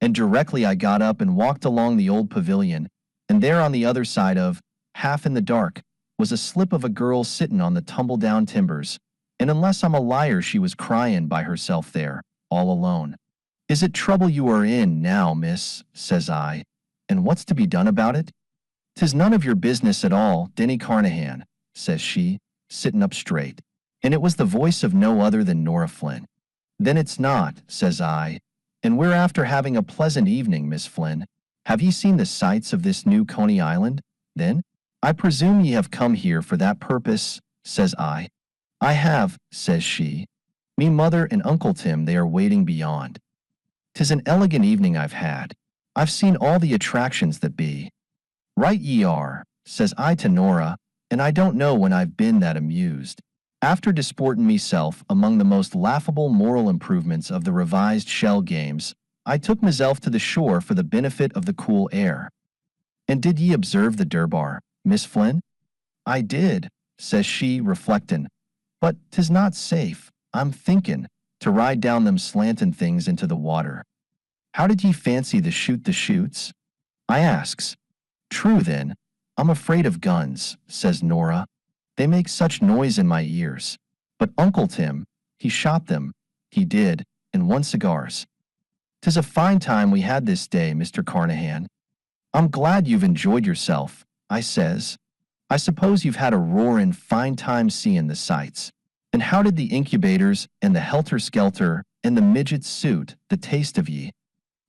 And directly I got up and walked along the old pavilion, and there on the other side of, half in the dark, was a slip of a girl sitting on the tumble-down timbers, and unless I'm a liar she was crying by herself there, all alone. "Is it trouble you are in now, miss?" says I, "and what's to be done about it?" "'Tis none of your business at all, Denny Carnahan," says she, sitting up straight, and it was the voice of no other than Nora Flynn. "Then it's not," says I, "and we're after having a pleasant evening, Miss Flynn. Have ye seen the sights of this new Coney Island, then? I presume ye have come here for that purpose," says I. "I have," says she. "Me mother and Uncle Tim they are waiting beyond. 'Tis an elegant evening I've had. I've seen all the attractions that be." "Right ye are," says I to Nora, "and I don't know when I've been that amused." After disportin' meself among the most laughable moral improvements of the revised shell games, I took meself to the shore for the benefit of the cool air. "And did ye observe the Durbar, Miss Flynn?" "I did," says she, reflectin', "but 'tis not safe, I'm thinkin', to ride down them slantin' things into the water." "How did ye fancy the shoots?" I asks. "True then, I'm afraid of guns," says Nora. "They make such noise in my ears. But Uncle Tim, he shot them, he did, and won cigars." "'Tis a fine time we had this day, Mr. Carnahan." "I'm glad you've enjoyed yourself," I says. "I suppose you've had a roarin' fine time seeing the sights. And how did the incubators and the helter-skelter and the midget suit the taste of ye?"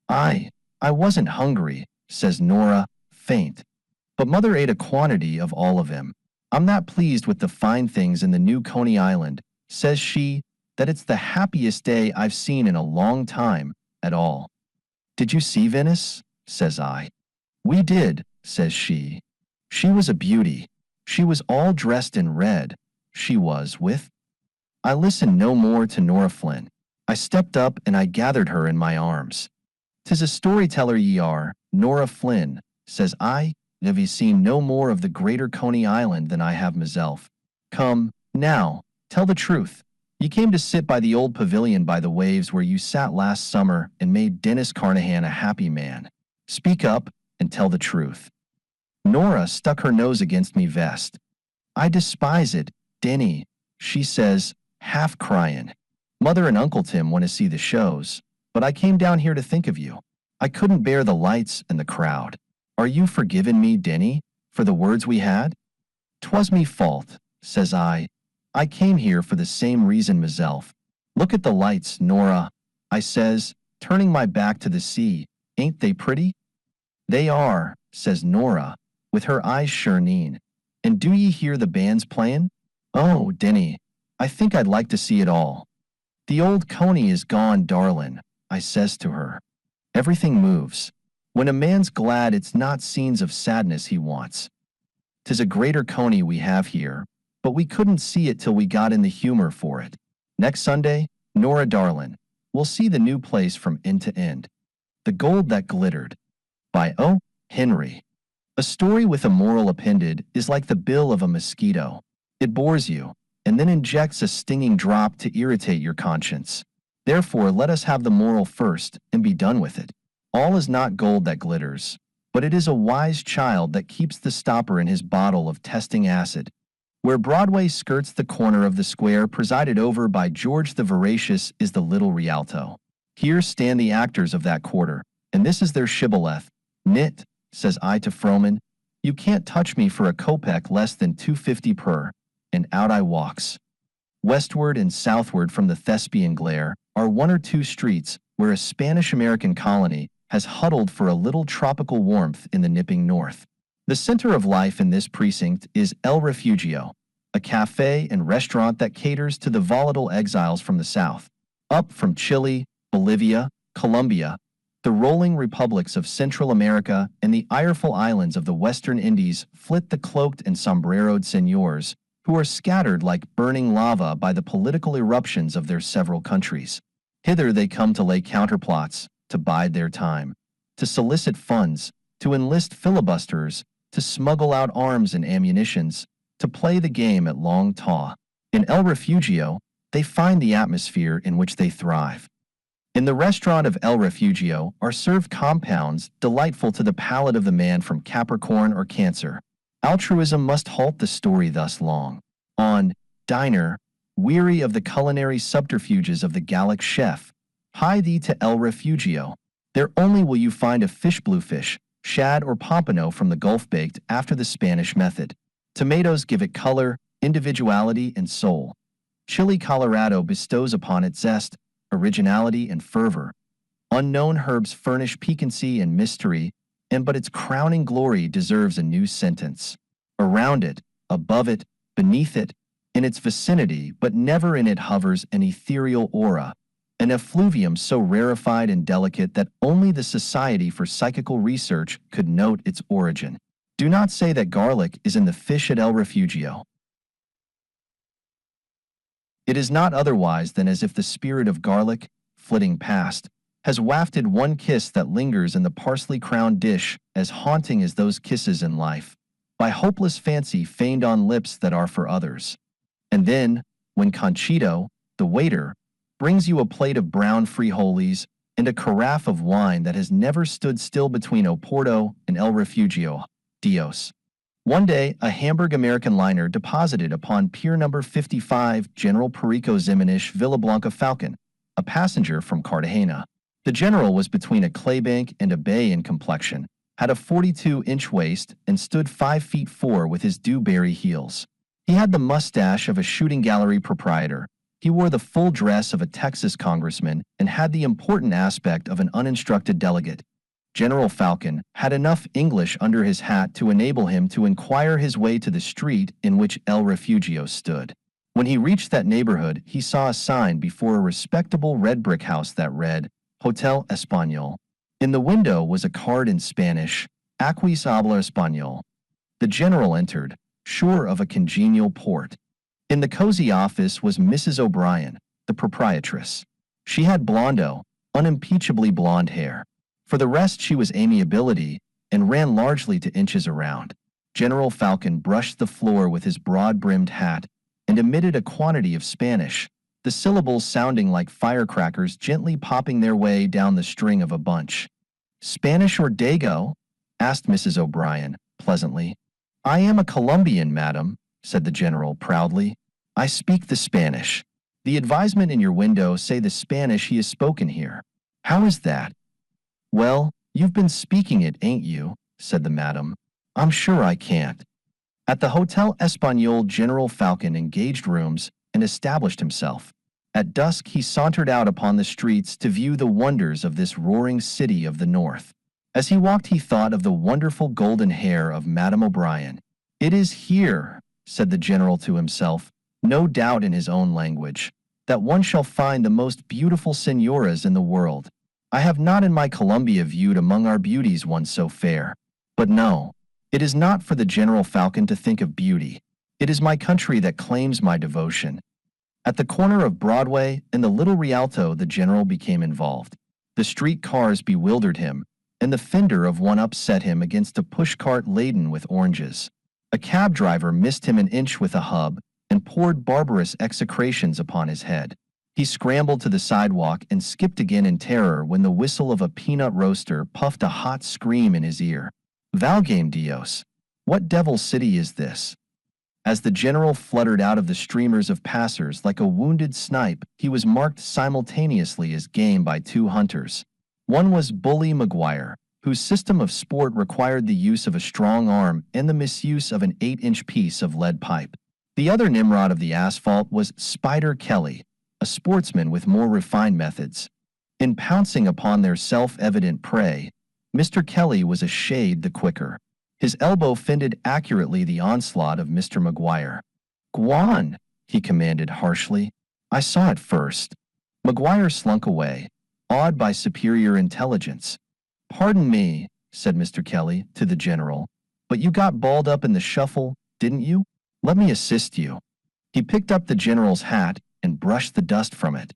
I wasn't hungry," says Nora, faint. "But mother ate a quantity of all of 'em. I'm that pleased with the fine things in the new Coney Island," says she, "that it's the happiest day I've seen in a long time, at all." "Did you see Venice?" says I. "We did," says she. "She was a beauty. She was all dressed in red, she was, with—" I listened no more to Nora Flynn. I stepped up and I gathered her in my arms. "'Tis a storyteller ye are, Nora Flynn," says I. "Have ye seen no more of the greater Coney Island than I have myself? Come, now, tell the truth. Ye came to sit by the old pavilion by the waves where you sat last summer and made Dennis Carnahan a happy man. Speak up and tell the truth." Nora stuck her nose against me vest. "I despise it, Denny," she says, half crying. "Mother and Uncle Tim want to see the shows, but I came down here to think of you. I couldn't bear the lights and the crowd. Are you forgivin' me, Denny, for the words we had?" "'Twas me fault," says I. "I came here for the same reason myself. Look at the lights, Nora," I says, turning my back to the sea. "Ain't they pretty?" "They are," says Nora, with her eyes shireen. "And do ye hear the bands playin'? Oh, Denny, I think I'd like to see it all." "The old Coney is gone, darlin'," I says to her. "Everything moves. When a man's glad, it's not scenes of sadness he wants. 'Tis a greater Coney we have here, but we couldn't see it till we got in the humor for it. Next Sunday, Nora darlin', we'll see the new place from end to end." The Gold That Glittered, by O. Henry. A story with a moral appended is like the bill of a mosquito. It bores you, and then injects a stinging drop to irritate your conscience. Therefore, let us have the moral first and be done with it. All is not gold that glitters, but it is a wise child that keeps the stopper in his bottle of testing acid. Where Broadway skirts the corner of the square presided over by George the Voracious is the Little Rialto. Here stand the actors of that quarter, and this is their shibboleth. "Nit," says I to Frohman, "you can't touch me for a kopeck less than $2.50 per," and out I walks. Westward and southward from the Thespian glare are one or two streets where a Spanish-American colony has huddled for a little tropical warmth in the nipping north. The center of life in this precinct is El Refugio, a cafe and restaurant that caters to the volatile exiles from the south. Up from Chile, Bolivia, Colombia, the rolling republics of Central America, and the ireful islands of the Western Indies flit the cloaked and sombreroed señors, who are scattered like burning lava by the political eruptions of their several countries. Hither they come to lay counterplots, to bide their time, to solicit funds, to enlist filibusters, to smuggle out arms and ammunitions, to play the game at long taw. In El Refugio, they find the atmosphere in which they thrive. In the restaurant of El Refugio are served compounds delightful to the palate of the man from Capricorn or Cancer. Altruism must halt the story thus long. On, diner, weary of the culinary subterfuges of the Gallic chef, hie thee to El Refugio. There only will you find a fish bluefish, shad or pompano from the Gulf baked after the Spanish method. Tomatoes give it color, individuality, and soul. Chili Colorado bestows upon it zest, originality, and fervor. Unknown herbs furnish piquancy and mystery, and but its crowning glory deserves a new sentence. Around it, above it, beneath it, in its vicinity, but never in it hovers an ethereal aura, an effluvium so rarefied and delicate that only the Society for Psychical Research could note its origin. Do not say that garlic is in the fish at El Refugio. It is not otherwise than as if the spirit of garlic, flitting past, has wafted one kiss that lingers in the parsley-crowned dish, as haunting as those kisses in life, by hopeless fancy feigned on lips that are for others. And then, when Conchito, the waiter, brings you a plate of brown frijoles and a carafe of wine that has never stood still between Oporto and El Refugio, Dios. One day, a Hamburg American liner deposited upon Pier Number 55 General Perico Ximenez Villablanca Falcon, a passenger from Cartagena. The general was between a claybank and a bay in complexion, had a 42-inch waist, and stood 5 feet 4 with his dewberry heels. He had the mustache of a shooting gallery proprietor. He wore the full dress of a Texas congressman and had the important aspect of an uninstructed delegate. General Falcon had enough English under his hat to enable him to inquire his way to the street in which El Refugio stood. When he reached that neighborhood, he saw a sign before a respectable red brick house that read, Hotel Español. In the window was a card in Spanish, Aquis habla Español. The general entered, sure of a congenial port. In the cozy office was Mrs. O'Brien, the proprietress. She had blondo, unimpeachably blonde hair. For the rest, she was amiability and ran largely to inches around. General Falcon brushed the floor with his broad-brimmed hat and emitted a quantity of Spanish, the syllables sounding like firecrackers gently popping their way down the string of a bunch. "Spanish or Dago?" asked Mrs. O'Brien, pleasantly. "I am a Colombian, madam," said the general proudly. "I speak the Spanish. The advisement in your window say the Spanish he is spoken here. How is that?" "Well, you've been speaking it, ain't you?" said the madam. "I'm sure I can't." At the Hotel Español, General Falcon engaged rooms and established himself. At dusk he sauntered out upon the streets to view the wonders of this roaring city of the north. As he walked he thought of the wonderful golden hair of Madame O'Brien. "It is here," said the general to himself, no doubt in his own language, "that one shall find the most beautiful senoras in the world. I have not in my Columbia viewed among our beauties one so fair. But no, it is not for the General Falcon to think of beauty. It is my country that claims my devotion." At the corner of Broadway and the Little Rialto the general became involved. The street cars bewildered him, and the fender of one upset him against a pushcart laden with oranges. A cab driver missed him an inch with a hub and poured barbarous execrations upon his head. He scrambled to the sidewalk and skipped again in terror when the whistle of a peanut roaster puffed a hot scream in his ear. "Valgame Dios! What devil's city is this?" As the general fluttered out of the streamers of passers like a wounded snipe, he was marked simultaneously as game by two hunters. One was Bully Maguire, whose system of sport required the use of a strong arm and the misuse of an 8-inch piece of lead pipe. The other Nimrod of the asphalt was Spider Kelly, a sportsman with more refined methods. In pouncing upon their self-evident prey, Mr. Kelly was a shade the quicker. His elbow fended accurately the onslaught of Mr. McGuire. "Go on," he commanded harshly. "I saw it first." McGuire slunk away, awed by superior intelligence. "Pardon me," said Mr. Kelly to the general, "but you got balled up in the shuffle, didn't you? Let me assist you." He picked up the general's hat and brushed the dust from it.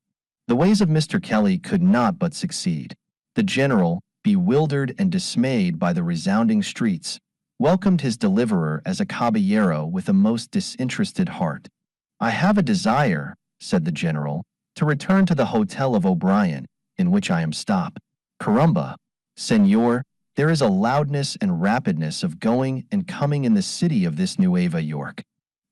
The ways of Mr. Kelly could not but succeed. The general, bewildered and dismayed by the resounding streets, welcomed his deliverer as a caballero with a most disinterested heart. "I have a desire," said the general, "to return to the hotel of O'Brien, in which I am stopped. Caramba, senor, there is a loudness and rapidness of going and coming in the city of this Nueva York."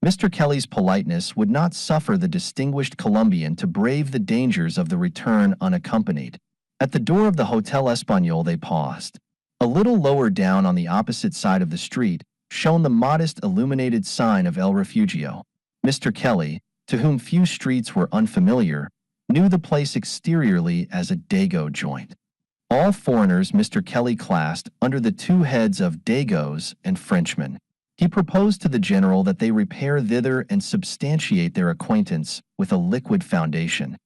Mr. Kelly's politeness would not suffer the distinguished Colombian to brave the dangers of the return unaccompanied. At the door of the Hotel Espagnol they paused. A little lower down on the opposite side of the street shone the modest illuminated sign of El Refugio. Mr. Kelly, to whom few streets were unfamiliar, knew the place exteriorly as a Dago joint. All foreigners Mr. Kelly classed under the two heads of Dagos and Frenchmen. He proposed to the general that they repair thither and substantiate their acquaintance with a liquid foundation.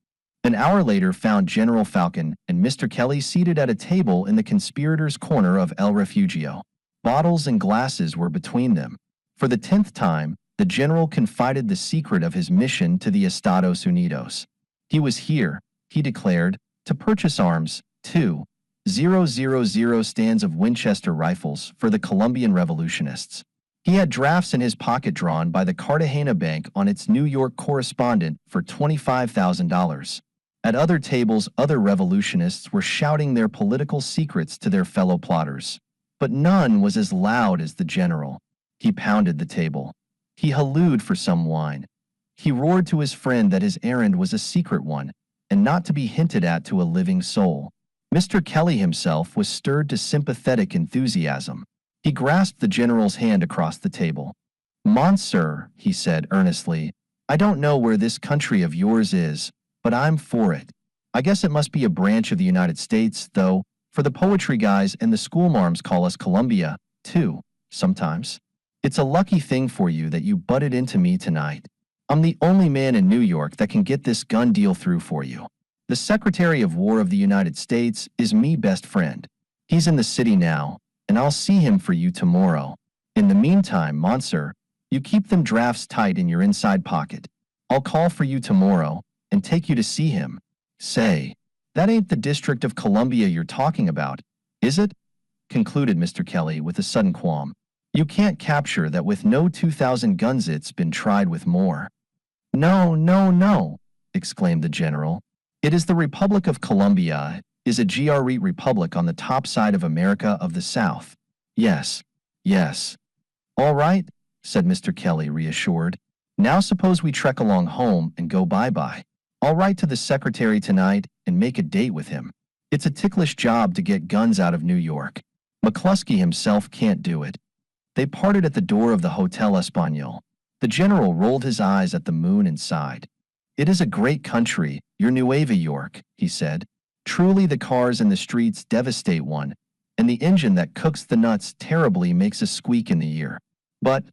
An hour later found General Falcon and Mr. Kelly seated at a table in the conspirators' corner of El Refugio. Bottles and glasses were between them. For the 10th time, the general confided the secret of his mission to the Estados Unidos. He was here, he declared, to purchase arms, 2,000 stands of Winchester rifles for the Colombian revolutionists. He had drafts in his pocket drawn by the Cartagena Bank on its New York correspondent for $25,000. At other tables, other revolutionists were shouting their political secrets to their fellow plotters. But none was as loud as the general. He pounded the table. He hallooed for some wine. He roared to his friend that his errand was a secret one, and not to be hinted at to a living soul. Mr. Kelly himself was stirred to sympathetic enthusiasm. He grasped the general's hand across the table. "Monsieur," he said earnestly, "I don't know where this country of yours is, but I'm for it. I guess it must be a branch of the United States, though, for the poetry guys and the schoolmarms call us Columbia, too, sometimes. It's a lucky thing for you that you butted into me tonight. I'm the only man in New York that can get this gun deal through for you. The Secretary of War of the United States is me best friend. He's in the city now, and I'll see him for you tomorrow. In the meantime, Monsieur, you keep them drafts tight in your inside pocket. I'll call for you tomorrow and take you to see him. Say, that ain't the District of Columbia you're talking about, is it?" concluded Mr. Kelly with a sudden qualm. "You can't capture that with no 2,000 guns. It's been tried with more." "No, no, no," exclaimed the general. "It is the Republic of Columbia, is a GRE republic on the top side of America of the South. Yes, yes." "All right," said Mr. Kelly, reassured. "Now suppose we trek along home and go bye-bye. I'll write to the secretary tonight and make a date with him. It's a ticklish job to get guns out of New York. McCluskey himself can't do it." They parted at the door of the Hotel Espagnol. The general rolled his eyes at the moon and sighed. "It is a great country, your Nueva York," he said. "Truly the cars in the streets devastate one, and the engine that cooks the nuts terribly makes a squeak in the ear. But,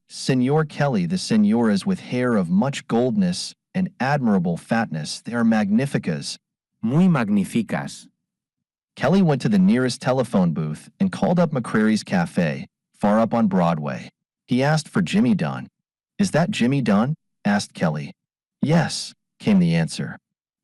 Senor Kelly, the senoras with hair of much goldness and admirable fatness, they are magnificas." Muy magníficas. Kelly went to the nearest telephone booth and called up McCrary's Cafe, far up on Broadway. He asked for Jimmy Dunn. "Is that Jimmy Dunn?" asked Kelly. "Yes," came the answer.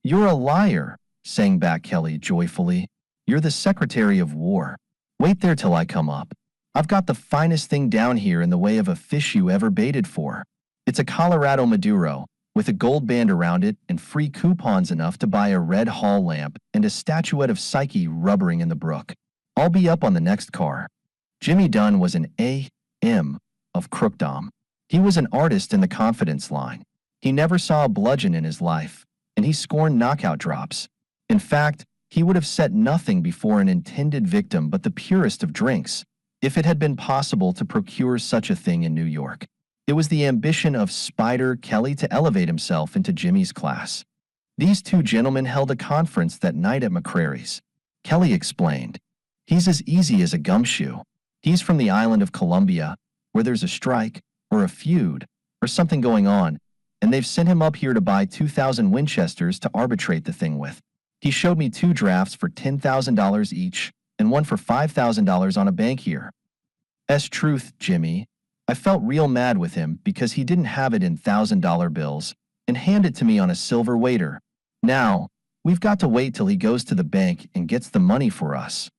"You're a liar," sang back Kelly joyfully. "You're the Secretary of War. Wait there till I come up. I've got the finest thing down here in the way of a fish you ever baited for. It's a Colorado Maduro, with a gold band around it and free coupons enough to buy a red hall lamp and a statuette of Psyche rubbering in the brook. I'll be up on the next car." Jimmy Dunn was an A.M. of crookdom. He was an artist in the confidence line. He never saw a bludgeon in his life, and he scorned knockout drops. In fact, he would have set nothing before an intended victim but the purest of drinks, if it had been possible to procure such a thing in New York. It was the ambition of Spider Kelly to elevate himself into Jimmy's class. These two gentlemen held a conference that night at McCrary's. Kelly explained. He's as easy as a gumshoe. He's from the island of Columbia, where there's a strike, or a feud, or something going on, and they've sent him up here to buy 2,000 Winchesters to arbitrate the thing with. He showed me two drafts for $10,000 each, and one for $5,000 on a bank here. Truth, Jimmy. I felt real mad with him because he didn't have it in $1,000 bills and handed it to me on a silver waiter. Now, we've got to wait till he goes to the bank and gets the money for us.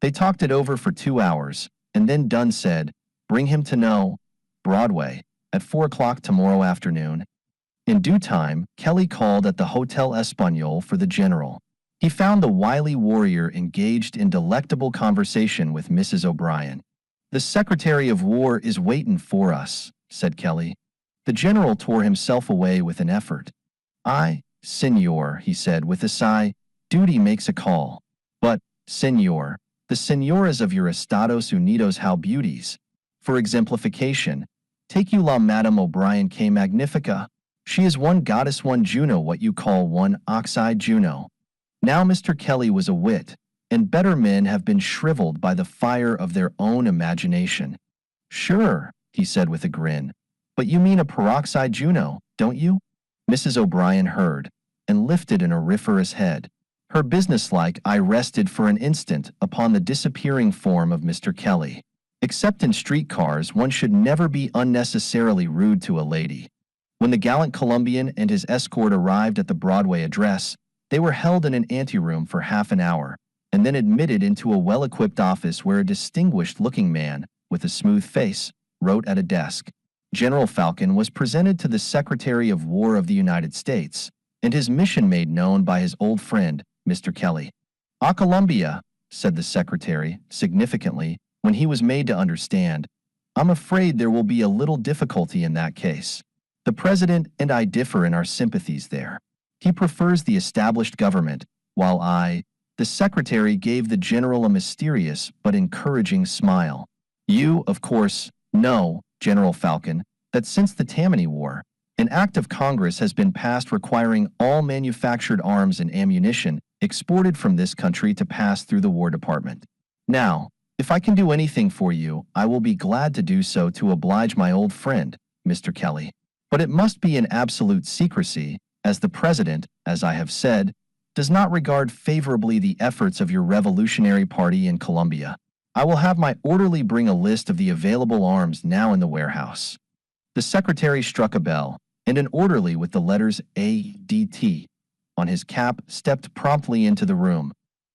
They talked it over for 2 hours, and then Dunn said, bring him to No. Broadway at 4 o'clock tomorrow afternoon. In due time, Kelly called at the Hotel Espagnole for the general. He found the wily warrior engaged in delectable conversation with Mrs. O'Brien. The Secretary of War is waitin' for us, said Kelly. The general tore himself away with an effort. Senor, he said with a sigh, duty makes a call. But, senor, the senoras of your Estados Unidos how beauties. For exemplification, take you la Madame O'Brien que magnifica. She is one goddess, one Juno, what you call one ox-eyed Juno. Now Mr. Kelly was a wit, and better men have been shriveled by the fire of their own imagination. Sure, he said with a grin, but you mean a peroxide Juno, don't you? Mrs. O'Brien heard, and lifted an auriferous head. Her businesslike eye rested for an instant upon the disappearing form of Mr. Kelly. Except in streetcars, one should never be unnecessarily rude to a lady. When the gallant Colombian and his escort arrived at the Broadway address, they were held in an anteroom for half an hour, and then admitted into a well-equipped office where a distinguished-looking man, with a smooth face, wrote at a desk. General Falcon was presented to the Secretary of War of the United States, and his mission made known by his old friend, Mr. Kelly. "A Columbia," said the Secretary, significantly, when he was made to understand. "I'm afraid there will be a little difficulty in that case. The President and I differ in our sympathies there. He prefers the established government, while the Secretary gave the General a mysterious but encouraging smile. "You, of course, know, General Falcon, that since the Tammany War, an act of Congress has been passed requiring all manufactured arms and ammunition exported from this country to pass through the War Department. Now, if I can do anything for you, I will be glad to do so to oblige my old friend, Mr. Kelly. But it must be in absolute secrecy, as the President, as I have said, does not regard favorably the efforts of your Revolutionary Party in Columbia. I will have my orderly bring a list of the available arms now in the warehouse." The Secretary struck a bell, and an orderly with the letters ADT on his cap stepped promptly into the room.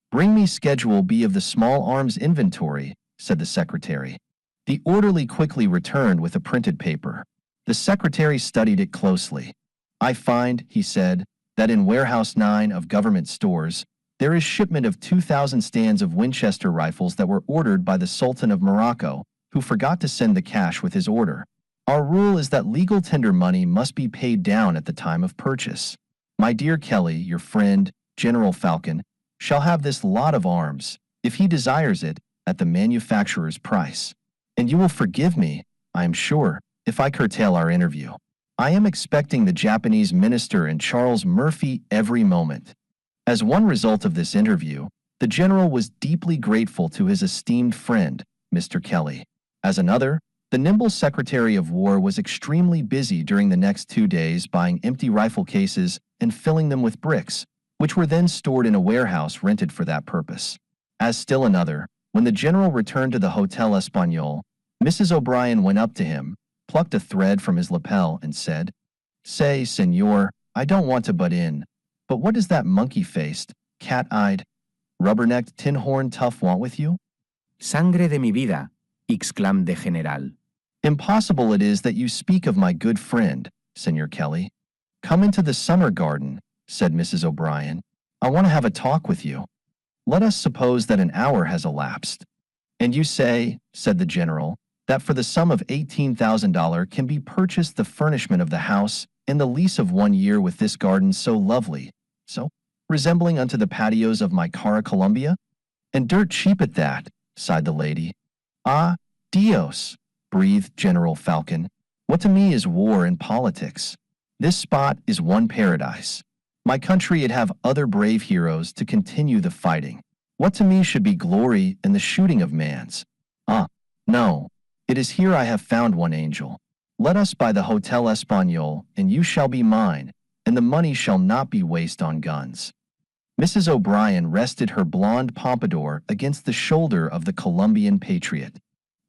"Bring me Schedule B of the small arms inventory," said the Secretary. The orderly quickly returned with a printed paper. The Secretary studied it closely. "I find," he said, "that in Warehouse 9 of government stores, there is shipment of 2,000 stands of Winchester rifles that were ordered by the Sultan of Morocco, who forgot to send the cash with his order. Our rule is that legal tender money must be paid down at the time of purchase. My dear Kelly, your friend, General Falcon, shall have this lot of arms, if he desires it, at the manufacturer's price. And you will forgive me, I am sure, if I curtail our interview. I am expecting the Japanese minister and Charles Murphy every moment." As one result of this interview, the general was deeply grateful to his esteemed friend, Mr. Kelly. As another, the nimble Secretary of War was extremely busy during the next 2 days buying empty rifle cases and filling them with bricks, which were then stored in a warehouse rented for that purpose. As still another, when the general returned to the Hotel Espagnole, Mrs. O'Brien went up to him, plucked a thread from his lapel, and said, "Say, senor, I don't want to butt in, but what does that monkey-faced, cat-eyed, rubber-necked, tin-horn tough want with you?" Sangre de mi vida, exclaimed the general. "Impossible it is that you speak of my good friend, Senor Kelly. Come into the summer garden," said Mrs. O'Brien. "I want to have a talk with you. Let us suppose that an hour has elapsed." "And you say," said the general, "that for the sum of $18,000 can be purchased the furnishment of the house and the lease of 1 year with this garden so lovely, so resembling unto the patios of my cara Columbia? And dirt cheap at that," sighed the lady. "Ah, Dios," breathed General Falcon. "What to me is war and politics? This spot is one paradise. My country would have other brave heroes to continue the fighting. What to me should be glory in the shooting of mans? Ah, no. It is here I have found one angel. Let us buy the Hotel Espagnol, and you shall be mine, and the money shall not be waste on guns. Mrs. O'Brien rested her blonde pompadour against the shoulder of the Colombian patriot.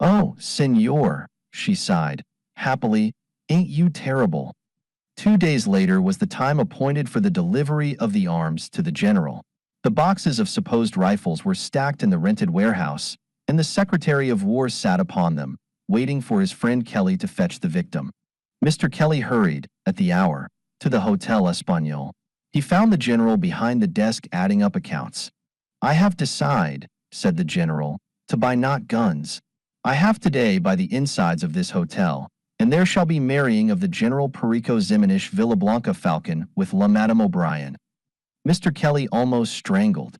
Oh, senor, she sighed. Happily, ain't you terrible? 2 days later was the time appointed for the delivery of the arms to the general. The boxes of supposed rifles were stacked in the rented warehouse, and the Secretary of War sat upon them, waiting for his friend Kelly to fetch the victim. Mr. Kelly hurried, at the hour, to the Hotel Espagnol. He found the general behind the desk adding up accounts. I have decided, said the general, to buy not guns. I have today by the insides of this hotel, and there shall be marrying of the General Perico Ximenez Villablanca Falcon with La Madame O'Brien. Mr. Kelly almost strangled.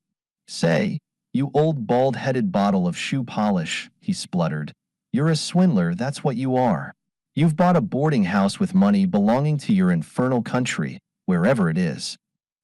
Say, you old bald-headed bottle of shoe polish, he spluttered. You're a swindler, that's what you are. You've bought a boarding house with money belonging to your infernal country, wherever it is.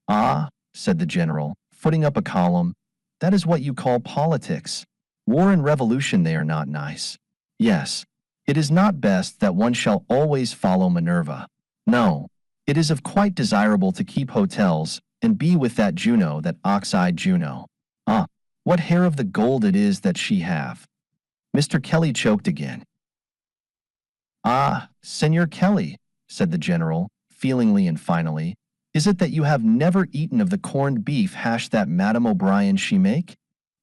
Ah, said the general, footing up a column, that is what you call politics. War and revolution, they are not nice. Yes, it is not best that one shall always follow Minerva. No, it is of quite desirable to keep hotels and be with that Juno, that ox-eyed Juno. Ah, what hair of the gold it is that she have. Mr. Kelly choked again. Ah, Senor Kelly, said the general, feelingly and finally, is it that you have never eaten of the corned beef hash that Madame O'Brien she make?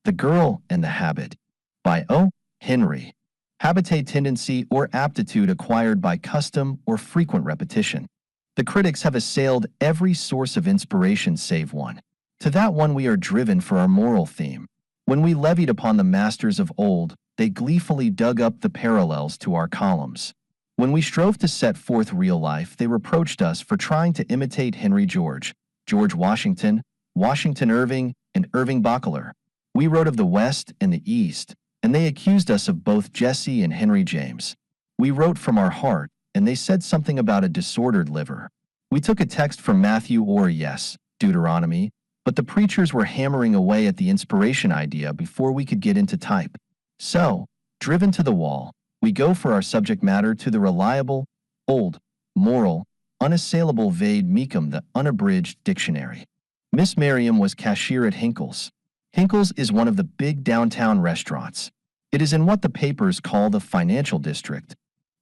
The Girl and the Habit, by O. Henry. Habit, tendency or aptitude acquired by custom or frequent repetition. The critics have assailed every source of inspiration save one. To that one we are driven for our moral theme. When we levied upon the masters of old, they gleefully dug up the parallels to our columns. When we strove to set forth real life, they reproached us for trying to imitate Henry George, George Washington, Washington Irving, and Irving Bachler. We wrote of the West and the East, and they accused us of both Jesse and Henry James. We wrote from our heart, and they said something about a disordered liver. We took a text from Matthew or, yes, Deuteronomy, but the preachers were hammering away at the inspiration idea before we could get into type. So, driven to the wall, we go for our subject matter to the reliable, old, moral, unassailable Vade Mecum, the unabridged dictionary. Miss Merriam was cashier at Hinkle's. Hinkle's is one of the big downtown restaurants. It is in what the papers call the financial district.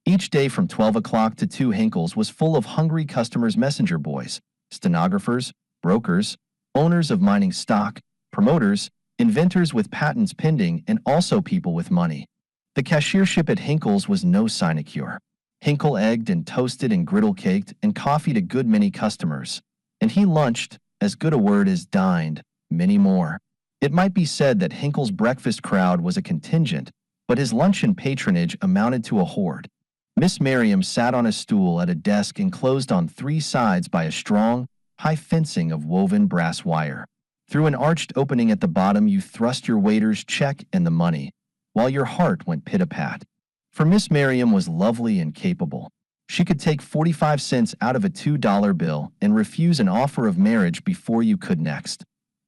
Each day from 12 o'clock to 2, Hinkle's was full of hungry customers, messenger boys, stenographers, brokers, owners of mining stock, promoters, inventors with patents pending, and also people with money. The cashiership at Hinkle's was no sinecure. Hinkle egged and toasted and griddle-caked and coffeed a good many customers, and he lunched, as good a word as dined, many more. It might be said that Hinkle's breakfast crowd was a contingent, but his luncheon patronage amounted to a horde. Miss Merriam sat on a stool at a desk enclosed on 3 sides by a strong, high fencing of woven brass wire. Through an arched opening at the bottom you thrust your waiter's check and the money, while your heart went pit-a-pat. For Miss Merriam was lovely and capable. She could take 45 cents out of a $2 bill and refuse an offer of marriage before you could next.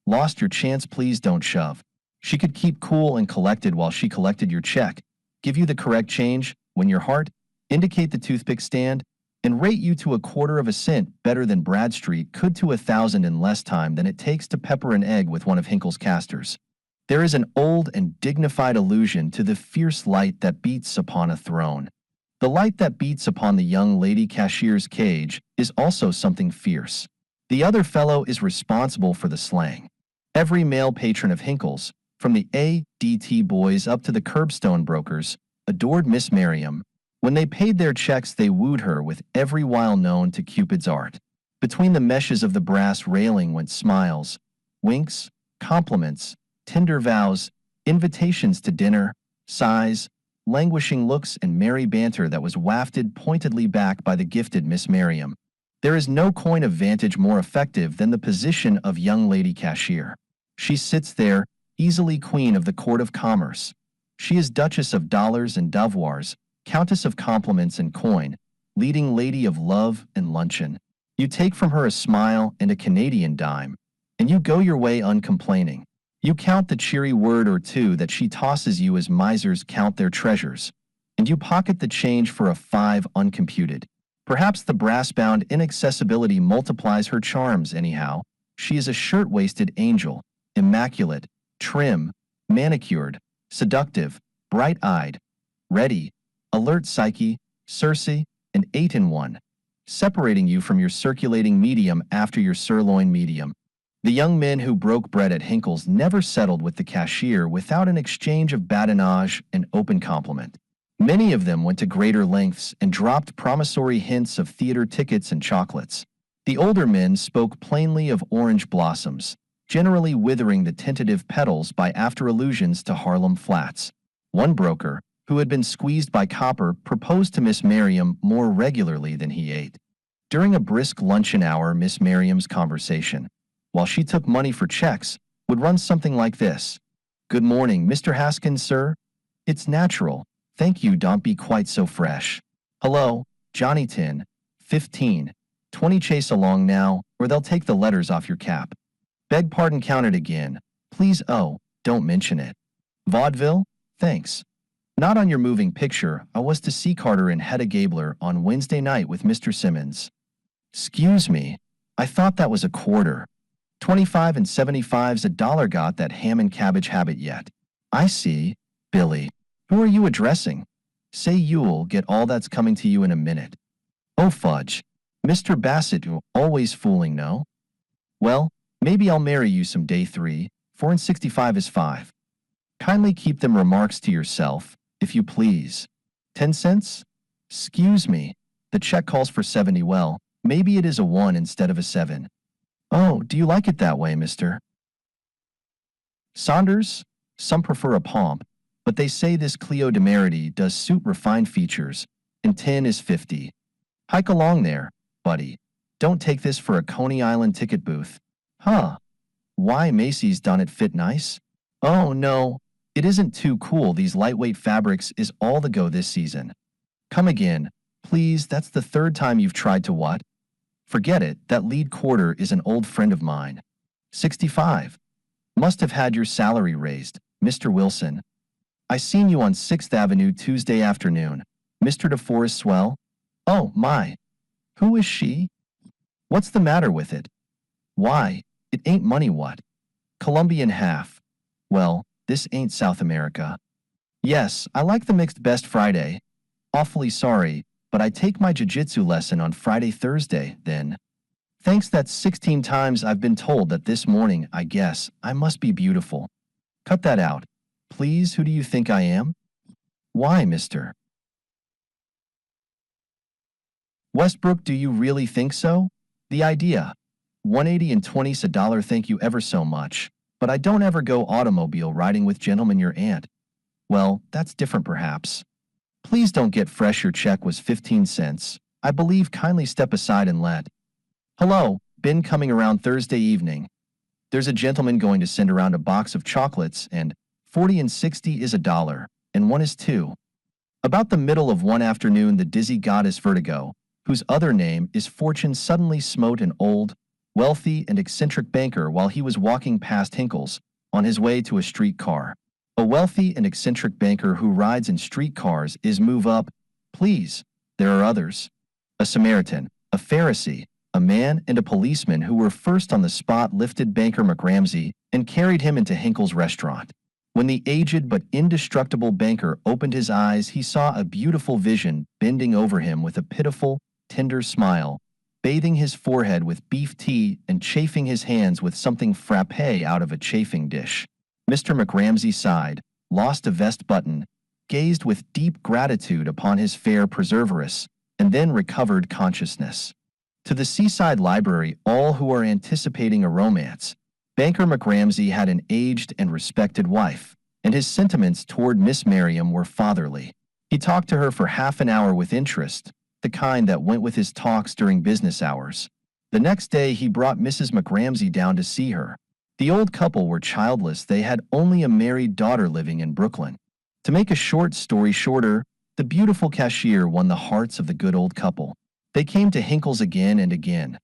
Lost your chance, please don't shove. She could keep cool and collected while she collected your check, give you the correct change, win your heart, indicate the toothpick stand, and rate you to 1/4 cent better than Bradstreet could to 1,000 in less time than it takes to pepper an egg with one of Hinkle's casters. There is an old and dignified allusion to the fierce light that beats upon a throne. The light that beats upon the young lady cashier's cage is also something fierce. The other fellow is responsible for the slang. Every male patron of Hinkle's, from the ADT boys up to the curbstone brokers, adored Miss Merriam. When they paid their checks, they wooed her with every wile known to Cupid's art. Between the meshes of the brass railing went smiles, winks, compliments, tender vows, invitations to dinner, sighs, languishing looks, and merry banter that was wafted pointedly back by the gifted Miss Merriam. There is no coin of vantage more effective than the position of young lady cashier. She sits there, easily queen of the court of commerce. She is Duchess of dollars and devoirs, Countess of compliments and coin, leading lady of love and luncheon. You take from her a smile and a Canadian dime, and you go your way uncomplaining. You count the cheery word or two that she tosses you as misers count their treasures, and you pocket the change for a 5 uncomputed. Perhaps the brass-bound inaccessibility multiplies her charms anyhow. She is a shirt-waisted angel, immaculate, trim, manicured, seductive, bright-eyed, ready, alert psyche, Circe, and 8-in-1, separating you from your circulating medium after your sirloin medium. The young men who broke bread at Hinkle's never settled with the cashier without an exchange of badinage and open compliment. Many of them went to greater lengths and dropped promissory hints of theater tickets and chocolates. The older men spoke plainly of orange blossoms, generally withering the tentative petals by after allusions to Harlem Flats. One broker, who had been squeezed by copper, proposed to Miss Merriam more regularly than he ate. During a brisk luncheon hour, Miss Merriam's conversation, while she took money for checks, would run something like this. "Good morning, Mr. Haskins, sir. It's natural. Thank you, don't be quite so fresh. Hello, Johnny Tin, 15, 20 chase along now, or they'll take the letters off your cap. Beg pardon, count it again. Please, oh, don't mention it. Vaudeville? Thanks. Not on your moving picture. I was to see Carter and Hedda Gabler on Wednesday night with Mr. Simmons. 'Scuse me, I thought that was a quarter. 25 and 75's a dollar. Got that ham and cabbage habit yet? I see. Billy. Who are you addressing? Say you'll get all that's coming to you in a minute. Oh fudge. Mr. Bassett, you always fooling, no? Well, maybe I'll marry you some day 3, 4 and 65 is 5. Kindly keep them remarks to yourself, if you please. 10 cents? 'Scuse me, the check calls for 70. Well, maybe it is a 1 instead of a 7. Oh, do you like it that way, Mr. Saunders? Some prefer a pomp, but they say this Cleo de Merity does suit refined features, and 10 is 50. Hike along there, buddy. Don't take this for a Coney Island ticket booth. Huh. Why, Macy's done it fit nice? Oh, no. It isn't too cool. These lightweight fabrics is all the go this season. Come again, please. That's the 3rd time you've tried to what? Forget it. That lead quarter is an old friend of mine. 65. Must have had your salary raised, Mr. Wilson. I seen you on 6th Avenue Tuesday afternoon. Mr. DeForest swell? Oh, my. Who is she? What's the matter with it? Why, it ain't money what? Colombian half. Well, this ain't South America. Yes, I like the mixed best Friday. Awfully sorry, but I take my jiu-jitsu lesson on Friday, Thursday, then. Thanks, that's 16 times I've been told that this morning. I guess I must be beautiful. Cut that out. Please, who do you think I am? Why, Mr. Westbrook, do you really think so? The idea. 180 and 20's a dollar. Thank you ever so much. But I don't ever go automobile riding with gentlemen your aunt. Well, that's different perhaps. Please don't get fresh. Your check was 15 cents. I believe. Kindly step aside and let. Hello, been coming around Thursday evening. There's a gentleman going to send around a box of chocolates, and 40 and 60 is a dollar, and 1 is 2. About the middle of one afternoon, the dizzy goddess Vertigo, whose other name is Fortune, suddenly smote an old, wealthy and eccentric banker while he was walking past Hinkle's on his way to a streetcar. A wealthy and eccentric banker who rides in streetcars is move up. Please, there are others. A Samaritan, a Pharisee, a man and a policeman who were first on the spot lifted banker McRamsey and carried him into Hinkle's restaurant. When the aged but indestructible banker opened his eyes, he saw a beautiful vision bending over him with a pitiful, tender smile, bathing his forehead with beef tea and chafing his hands with something frappé out of a chafing dish. Mr. McRamsey sighed, lost a vest button, gazed with deep gratitude upon his fair preserveress, and then recovered consciousness. To the seaside library, all who are anticipating a romance. Banker McRamsey had an aged and respected wife, and his sentiments toward Miss Merriam were fatherly. He talked to her for half an hour with interest, the kind that went with his talks during business hours. The next day he brought Mrs. McRamsey down to see her. The old couple were childless. They had only a married daughter living in Brooklyn. To make a short story shorter, the beautiful cashier won the hearts of the good old couple. They came to Hinkle's again and again,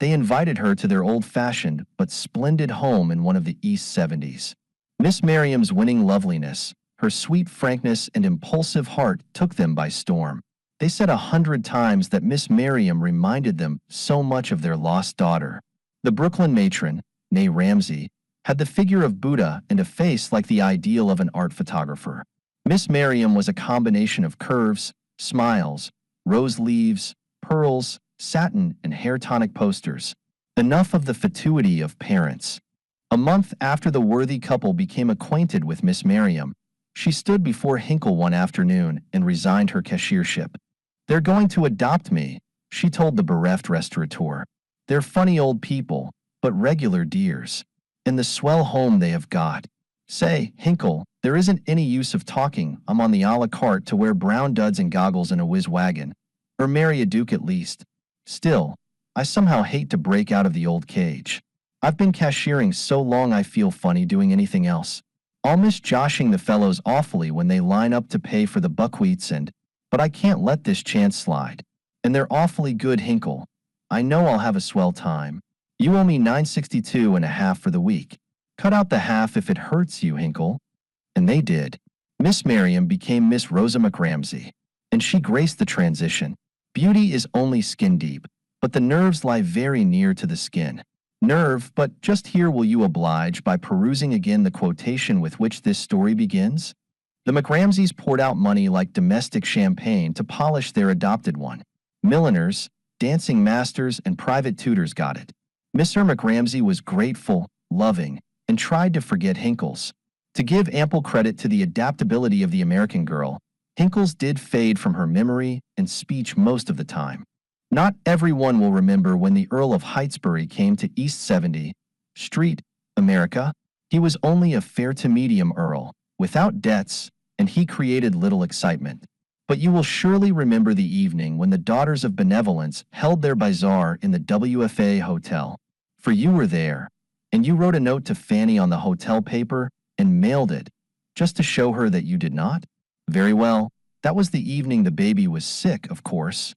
They invited her to their old-fashioned but splendid home in one of the East 70s. Miss Merriam's winning loveliness, her sweet frankness and impulsive heart took them by storm. They said 100 times that Miss Merriam reminded them so much of their lost daughter. The Brooklyn matron, née Ramsay, had the figure of Buddha and a face like the ideal of an art photographer. Miss Merriam was a combination of curves, smiles, rose leaves, pearls, satin, and hair tonic posters. Enough of the fatuity of parents. A month after the worthy couple became acquainted with Miss Merriam, she stood before Hinkle one afternoon and resigned her cashiership. "They're going to adopt me," she told the bereft restaurateur. "They're funny old people, but regular dears. And the swell home they have got. Say, Hinkle, there isn't any use of talking. I'm on the a la carte to wear brown duds and goggles in a whiz wagon. Or marry a duke at least. Still, I somehow hate to break out of the old cage. I've been cashiering so long I feel funny doing anything else. I'll miss joshing the fellows awfully when they line up to pay for the buckwheats but I can't let this chance slide. And they're awfully good, Hinkle. I know I'll have a swell time. You owe me $9.62 and a half for the week. Cut out the half if it hurts you, Hinkle." And they did. Miss Merriam became Miss Rosa McRamsay, and she graced the transition. Beauty is only skin deep, but the nerves lie very near to the skin. Nerve, but just here will you oblige by perusing again the quotation with which this story begins? The McRamsays poured out money like domestic champagne to polish their adopted one. Milliners, dancing masters, and private tutors got it. Mr. McRamsay was grateful, loving, and tried to forget Hinkle's. To give ample credit to the adaptability of the American girl, Hinkle's did fade from her memory and speech most of the time. Not everyone will remember when the Earl of Heytesbury came to East 70 Street, America. He was only a fair-to-medium earl, without debts, and he created little excitement. But you will surely remember the evening when the Daughters of Benevolence held their bazaar in the WFA Hotel. For you were there, and you wrote a note to Fanny on the hotel paper and mailed it, just to show her that you did not? Very well, that was the evening the baby was sick, of course.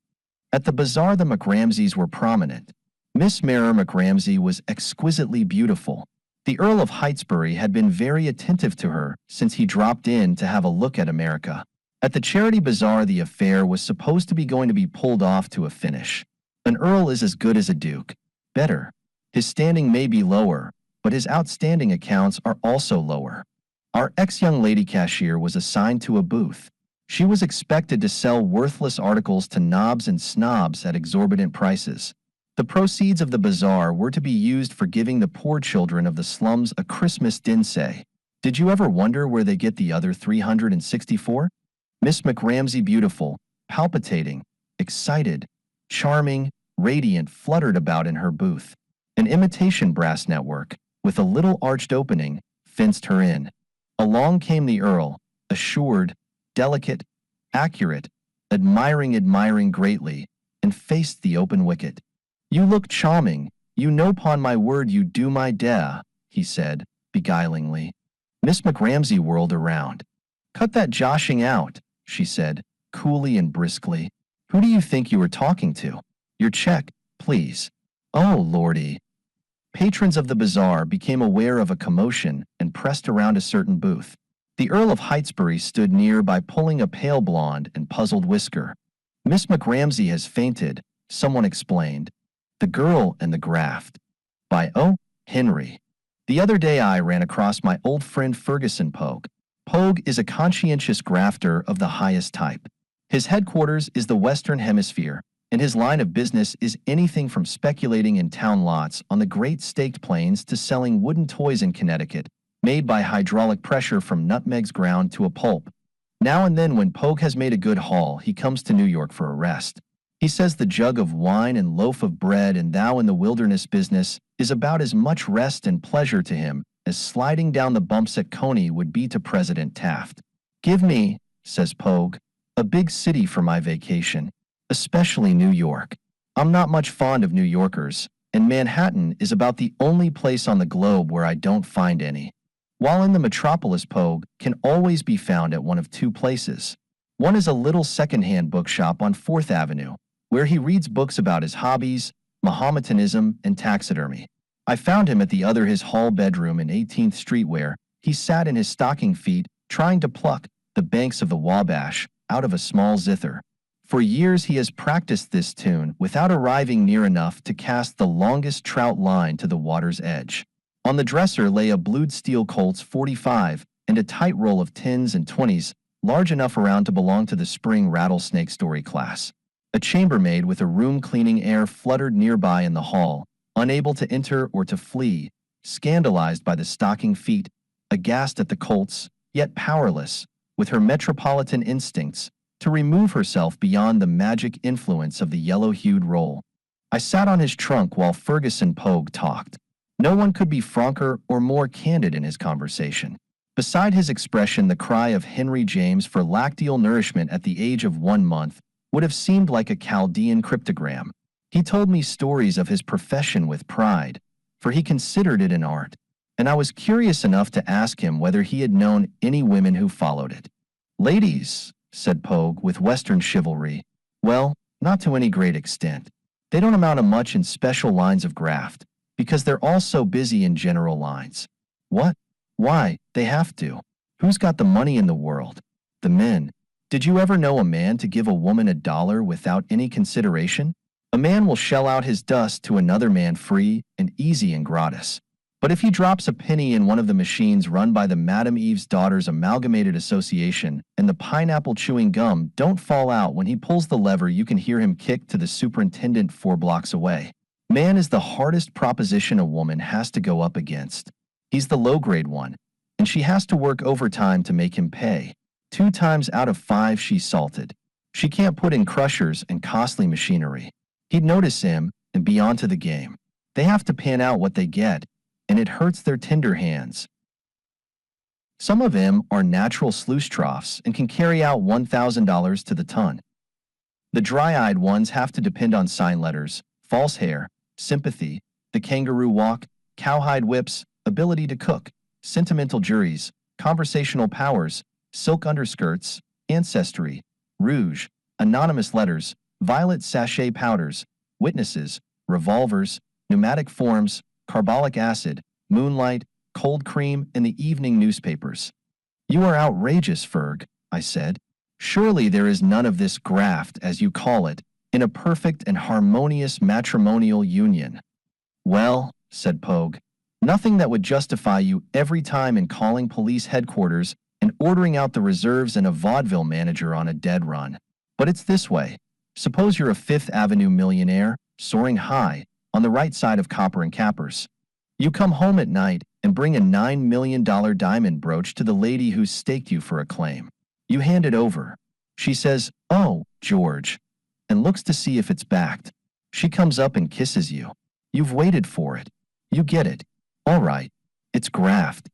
At the bazaar the McRamsays were prominent. Miss Mara McRamsay was exquisitely beautiful. The Earl of Heytesbury had been very attentive to her since he dropped in to have a look at America. At the charity bazaar the affair was supposed to be pulled off to a finish. An earl is as good as a duke. Better. His standing may be lower, but his outstanding accounts are also lower. Our ex-young lady cashier was assigned to a booth. She was expected to sell worthless articles to knobs and snobs at exorbitant prices. The proceeds of the bazaar were to be used for giving the poor children of the slums a Christmas dinner. Did you ever wonder where they get the other 364? Miss McRamsay, beautiful, palpitating, excited, charming, radiant, fluttered about in her booth. An imitation brass network, with a little arched opening, fenced her in. Along came the Earl, assured, delicate, accurate, admiring greatly, and faced the open wicket. "You look charming, you know 'pon my word you do, my dear," he said, beguilingly. Miss McRamsay whirled around. "Cut that joshing out," she said, coolly and briskly. "Who do you think you are talking to? Your check, please." "Oh, Lordy." Patrons of the bazaar became aware of a commotion and pressed around a certain booth. The Earl of Heytesbury stood near by pulling a pale blonde and puzzled whisker. "Miss McRamsay has fainted," someone explained. "The Girl and the Graft." By O. Henry. The other day I ran across my old friend Ferguson Pogue. Pogue is a conscientious grafter of the highest type. His headquarters is the Western Hemisphere, and his line of business is anything from speculating in town lots on the Great Staked Plains to selling wooden toys in Connecticut, made by hydraulic pressure from nutmegs ground to a pulp. Now and then when Pogue has made a good haul, he comes to New York for a rest. He says the jug of wine and loaf of bread and thou in the wilderness business is about as much rest and pleasure to him as sliding down the bumps at Coney would be to President Taft. "Give me," says Pogue, "a big city for my vacation, especially New York. I'm not much fond of New Yorkers, and Manhattan is about the only place on the globe where I don't find any." While in the metropolis, Pogue can always be found at one of two places. One is a little second-hand bookshop on 4th Avenue, where he reads books about his hobbies, Mahometanism, and taxidermy. I found him at the other his hall bedroom in 18th Street where he sat in his stocking feet trying to pluck the banks of the Wabash out of a small zither. For years he has practiced this tune without arriving near enough to cast the longest trout line to the water's edge. On the dresser lay a blued steel Colts 45 and a tight roll of 10s and 20s, large enough around to belong to the spring rattlesnake story class. A chambermaid with a room-cleaning air fluttered nearby in the hall, unable to enter or to flee, scandalized by the stocking feet, aghast at the Colts, yet powerless, with her metropolitan instincts, to remove herself beyond the magic influence of the yellow-hued roll. I sat on his trunk while Ferguson Pogue talked. No one could be franker or more candid in his conversation. Beside his expression, the cry of Henry James for lacteal nourishment at the age of 1 month would have seemed like a Chaldean cryptogram. He told me stories of his profession with pride, for he considered it an art, and I was curious enough to ask him whether he had known any women who followed it. "Ladies," said Pogue with Western chivalry, "well, not to any great extent. They don't amount to much in special lines of graft, because they're all so busy in general lines." "What? Why, they have to. Who's got the money in the world? The men. Did you ever know a man to give a woman $1 without any consideration? A man will shell out his dust to another man free and easy and gratis. But if he drops a penny in one of the machines run by the Madam Eve's Daughters Amalgamated Association and the pineapple chewing gum don't fall out when he pulls the lever, you can hear him kick to the superintendent 4 blocks away. Man is the hardest proposition a woman has to go up against. He's the low-grade one, and she has to work overtime to make him pay. 2 times out of 5 she's salted. She can't put in crushers and costly machinery. He'd notice him and be on to the game. They have to pan out what they get, and it hurts their tender hands. Some of them are natural sluice troughs and can carry out $1,000 to the ton. The dry-eyed ones have to depend on sign letters, false hair, sympathy, the kangaroo walk, cowhide whips, ability to cook, sentimental juries, conversational powers, silk underskirts, ancestry, rouge, anonymous letters, violet sachet powders, witnesses, revolvers, pneumatic forms, carbolic acid, moonlight, cold cream, and the evening newspapers. "You are outrageous, Ferg," I said. "Surely there is none of this graft, as you call it, in a perfect and harmonious matrimonial union." "Well," said Pogue, "nothing that would justify you every time in calling police headquarters and ordering out the reserves and a vaudeville manager on a dead run. But it's this way. Suppose you're a Fifth Avenue millionaire, soaring high, on the right side of Copper and Cappers. You come home at night and bring a $9 million diamond brooch to the lady who's staked you for a claim. You hand it over. She says, 'Oh, George,' and looks to see if it's backed. She comes up and kisses you. You've waited for it. You get it. All right. It's graft.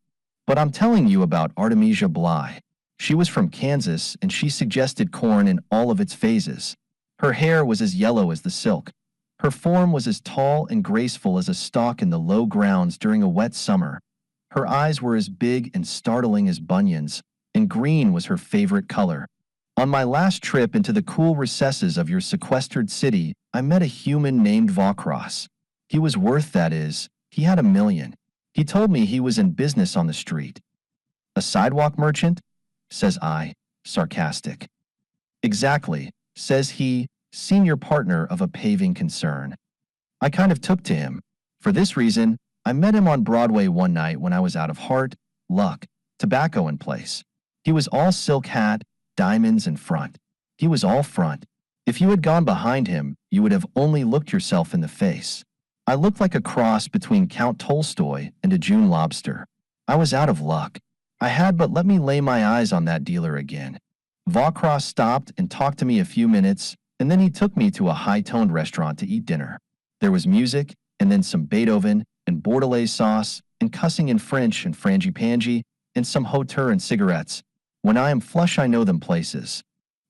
But I'm telling you about Artemisia Bly. She was from Kansas, and she suggested corn in all of its phases. Her hair was as yellow as the silk. Her form was as tall and graceful as a stalk in the low grounds during a wet summer. Her eyes were as big and startling as bunions, and green was her favorite color. On my last trip into the cool recesses of your sequestered city, I met a human named Vaucross. He was worth, that is, he had $1 million. He told me he was in business on the street." "A sidewalk merchant?" says I, sarcastic. "Exactly," says he, "senior partner of a paving concern." I kind of took to him. For this reason, I met him on Broadway one night when I was out of heart, luck, tobacco in place. He was all silk hat, diamonds in front. He was all front. If you had gone behind him, you would have only looked yourself in the face. I looked like a cross between Count Tolstoy and a June lobster. I was out of luck. I had but let me lay my eyes on that dealer again. Vaucross stopped and talked to me a few minutes, and then he took me to a high-toned restaurant to eat dinner. There was music, and then some Beethoven, and Bordelaise sauce, and cussing in French and frangipangi, and some hauteur and cigarettes. When I am flush, I know them places.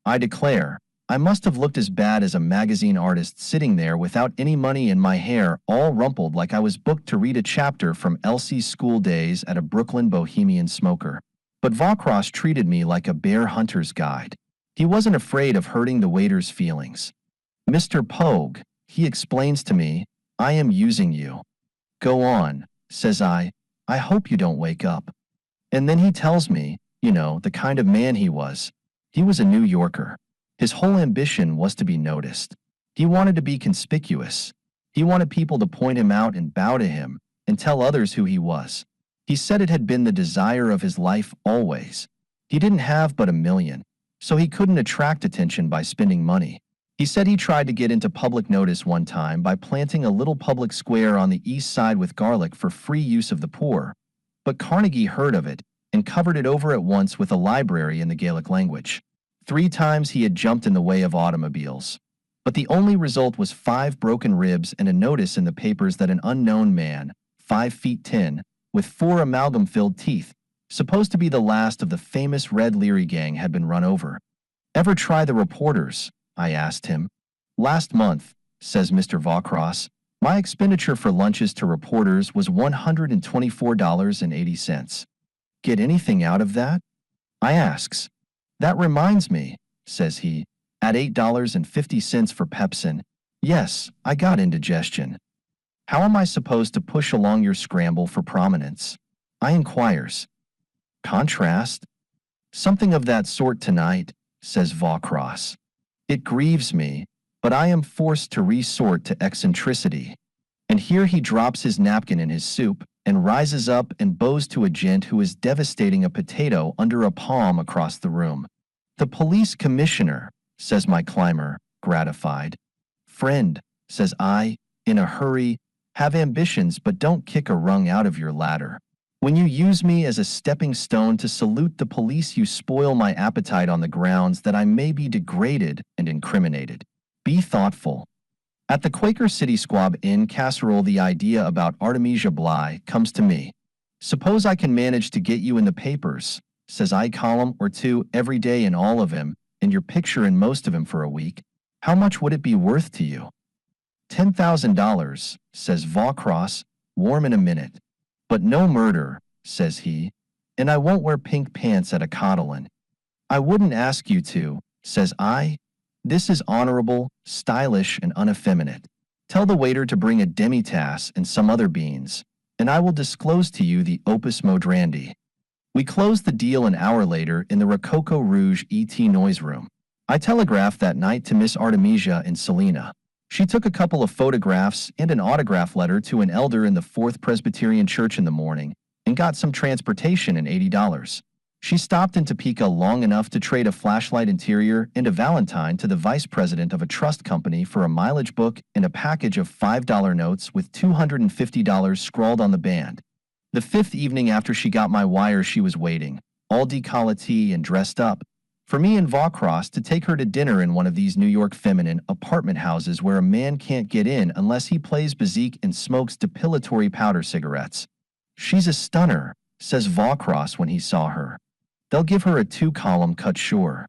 I declare, I must have looked as bad as a magazine artist sitting there without any money in my hair, all rumpled like I was booked to read a chapter from Elsie's School Days at a Brooklyn bohemian smoker. But Vaucross treated me like a bear hunter's guide. He wasn't afraid of hurting the waiter's feelings. "Mr. Pogue," He explains to me, I am using you. Go on, says I hope you don't wake up. And then he tells me, the kind of man he was. He was a New Yorker. His whole ambition was to be noticed. He wanted to be conspicuous. He wanted people to point him out and bow to him and tell others who he was. He said it had been the desire of his life always. He didn't have but $1 million, so he couldn't attract attention by spending money. He said he tried to get into public notice one time by planting a little public square on the east side with garlic for free use of the poor, but Carnegie heard of it and covered it over at once with a library in the Gaelic language. 3 times he had jumped in the way of automobiles. But the only result was 5 broken ribs and a notice in the papers that an unknown man, 5 feet 10, with 4 amalgam-filled teeth, supposed to be the last of the famous Red Leary gang, had been run over. Ever try the reporters? I asked him. Last month, says Mr. Vaucross, my expenditure for lunches to reporters was $124.80. Get anything out of that? I asks. That reminds me, says he, at $8.50 for Pepsin. Yes, I got indigestion. How am I supposed to push along your scramble for prominence? I inquires. Contrast? Something of that sort tonight, says Vaucross. It grieves me, but I am forced to resort to eccentricity. And here he drops his napkin in his soup and rises up and bows to a gent who is devastating a potato under a palm across the room. The police commissioner, says my climber, gratified. Friend, says I, in a hurry, have ambitions but don't kick a rung out of your ladder. When you use me as a stepping stone to salute the police, you spoil my appetite on the grounds that I may be degraded and incriminated. Be thoughtful. At the Quaker City Squab Inn Casserole, the idea about Artemisia Bligh comes to me. Suppose I can manage to get you in the papers, says I, column or 2 every day in all of them, and your picture in most of them for a week. How much would it be worth to you? $10,000, says Vaucross, warm in a minute. But no murder, says he, and I won't wear pink pants at a cotilin. I wouldn't ask you to, says I. This is honorable, stylish, and uneffeminate. Tell the waiter to bring a demi-tasse and some other beans, and I will disclose to you the opus moderandi. We closed the deal an hour later in the Rococo Rouge ET Noise Room. I telegraphed that night to Miss Artemisia in Salina. She took a couple of photographs and an autograph letter to an elder in the 4th Presbyterian Church in the morning and got some transportation and $80. She stopped in Topeka long enough to trade a flashlight interior and a valentine to the vice president of a trust company for a mileage book and a package of $5 notes with $250 scrawled on the band. The 5th evening after she got my wire, she was waiting, all décolleté and dressed up, for me and Vaucross to take her to dinner in one of these New York feminine apartment houses where a man can't get in unless he plays bezique and smokes depilatory powder cigarettes. She's a stunner, says Vaucross when he saw her. They'll give her a 2-column cut sure.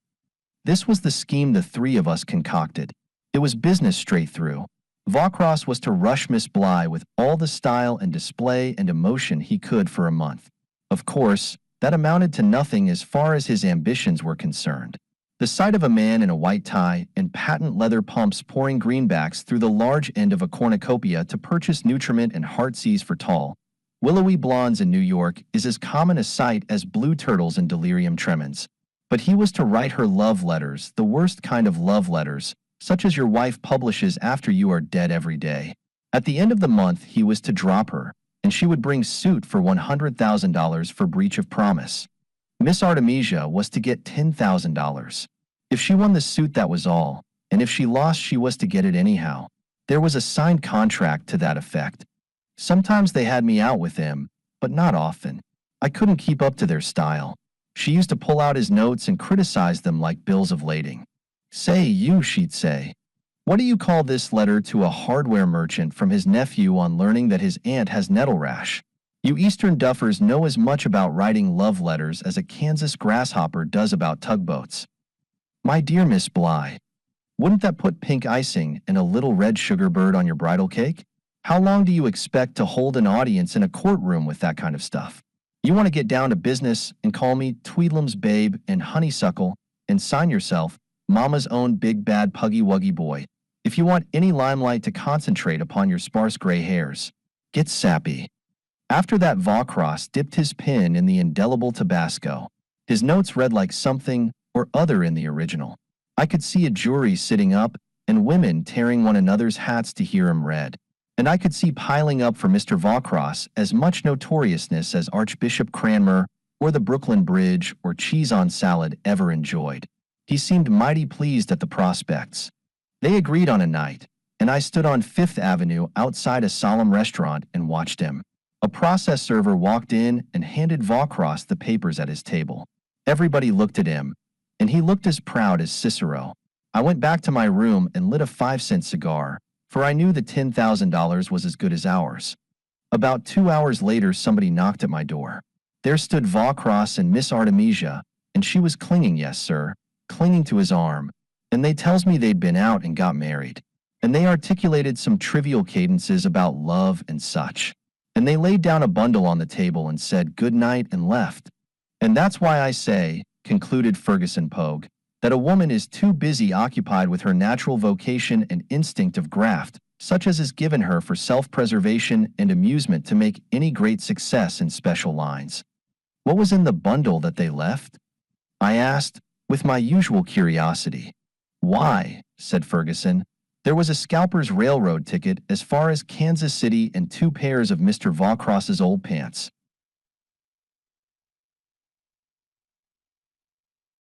This was the scheme the 3 of us concocted. It was business straight through. Vaucross was to rush Miss Bligh with all the style and display and emotion he could for a month. Of course, that amounted to nothing as far as his ambitions were concerned. The sight of a man in a white tie and patent leather pumps pouring greenbacks through the large end of a cornucopia to purchase nutriment and heartsease for tall, willowy blondes in New York is as common a sight as blue turtles in delirium tremens. But he was to write her love letters, the worst kind of love letters, such as your wife publishes after you are dead every day. At the end of the month, he was to drop her, and she would bring suit for $100,000 for breach of promise. Miss Artemisia was to get $10,000. If she won the suit, that was all, and if she lost, she was to get it anyhow. There was a signed contract to that effect. Sometimes they had me out with him, but not often. I couldn't keep up to their style. She used to pull out his notes and criticize them like bills of lading. Say, you, she'd say. What do you call this letter to a hardware merchant from his nephew on learning that his aunt has nettle rash? You Eastern duffers know as much about writing love letters as a Kansas grasshopper does about tugboats. My dear Miss Bligh, wouldn't that put pink icing and a little red sugar bird on your bridal cake? How long do you expect to hold an audience in a courtroom with that kind of stuff? You want to get down to business and call me Tweedlem's babe and honeysuckle and sign yourself Mama's own big bad puggy wuggy boy. If you want any limelight to concentrate upon your sparse gray hairs, get sappy. After that, Vaucross dipped his pen in the indelible Tabasco. His notes read like something or other in the original. I could see a jury sitting up and women tearing one another's hats to hear him read. And I could see piling up for Mr. Vaucross as much notoriousness as Archbishop Cranmer or the Brooklyn Bridge or cheese on salad ever enjoyed. He seemed mighty pleased at the prospects. They agreed on a night, and I stood on Fifth Avenue outside a solemn restaurant and watched him. A process server walked in and handed Vaucross the papers at his table. Everybody looked at him, and he looked as proud as Cicero. I went back to my room and lit a 5-cent cigar, for I knew the $10,000 was as good as ours. About 2 hours later, somebody knocked at my door. There stood Vaucross and Miss Artemisia, and she was clinging, yes, sir, clinging to his arm, and they tells me they'd been out and got married. And they articulated some trivial cadences about love and such. And they laid down a bundle on the table and said good night and left. And that's why I say, concluded Ferguson Pogue, that a woman is too busy occupied with her natural vocation and instinct of graft, such as is given her for self-preservation and amusement, to make any great success in special lines. What was in the bundle that they left? I asked, with my usual curiosity. Why, said Ferguson, there was a scalper's railroad ticket as far as Kansas City and 2 pairs of Mr. Vaucross's old pants.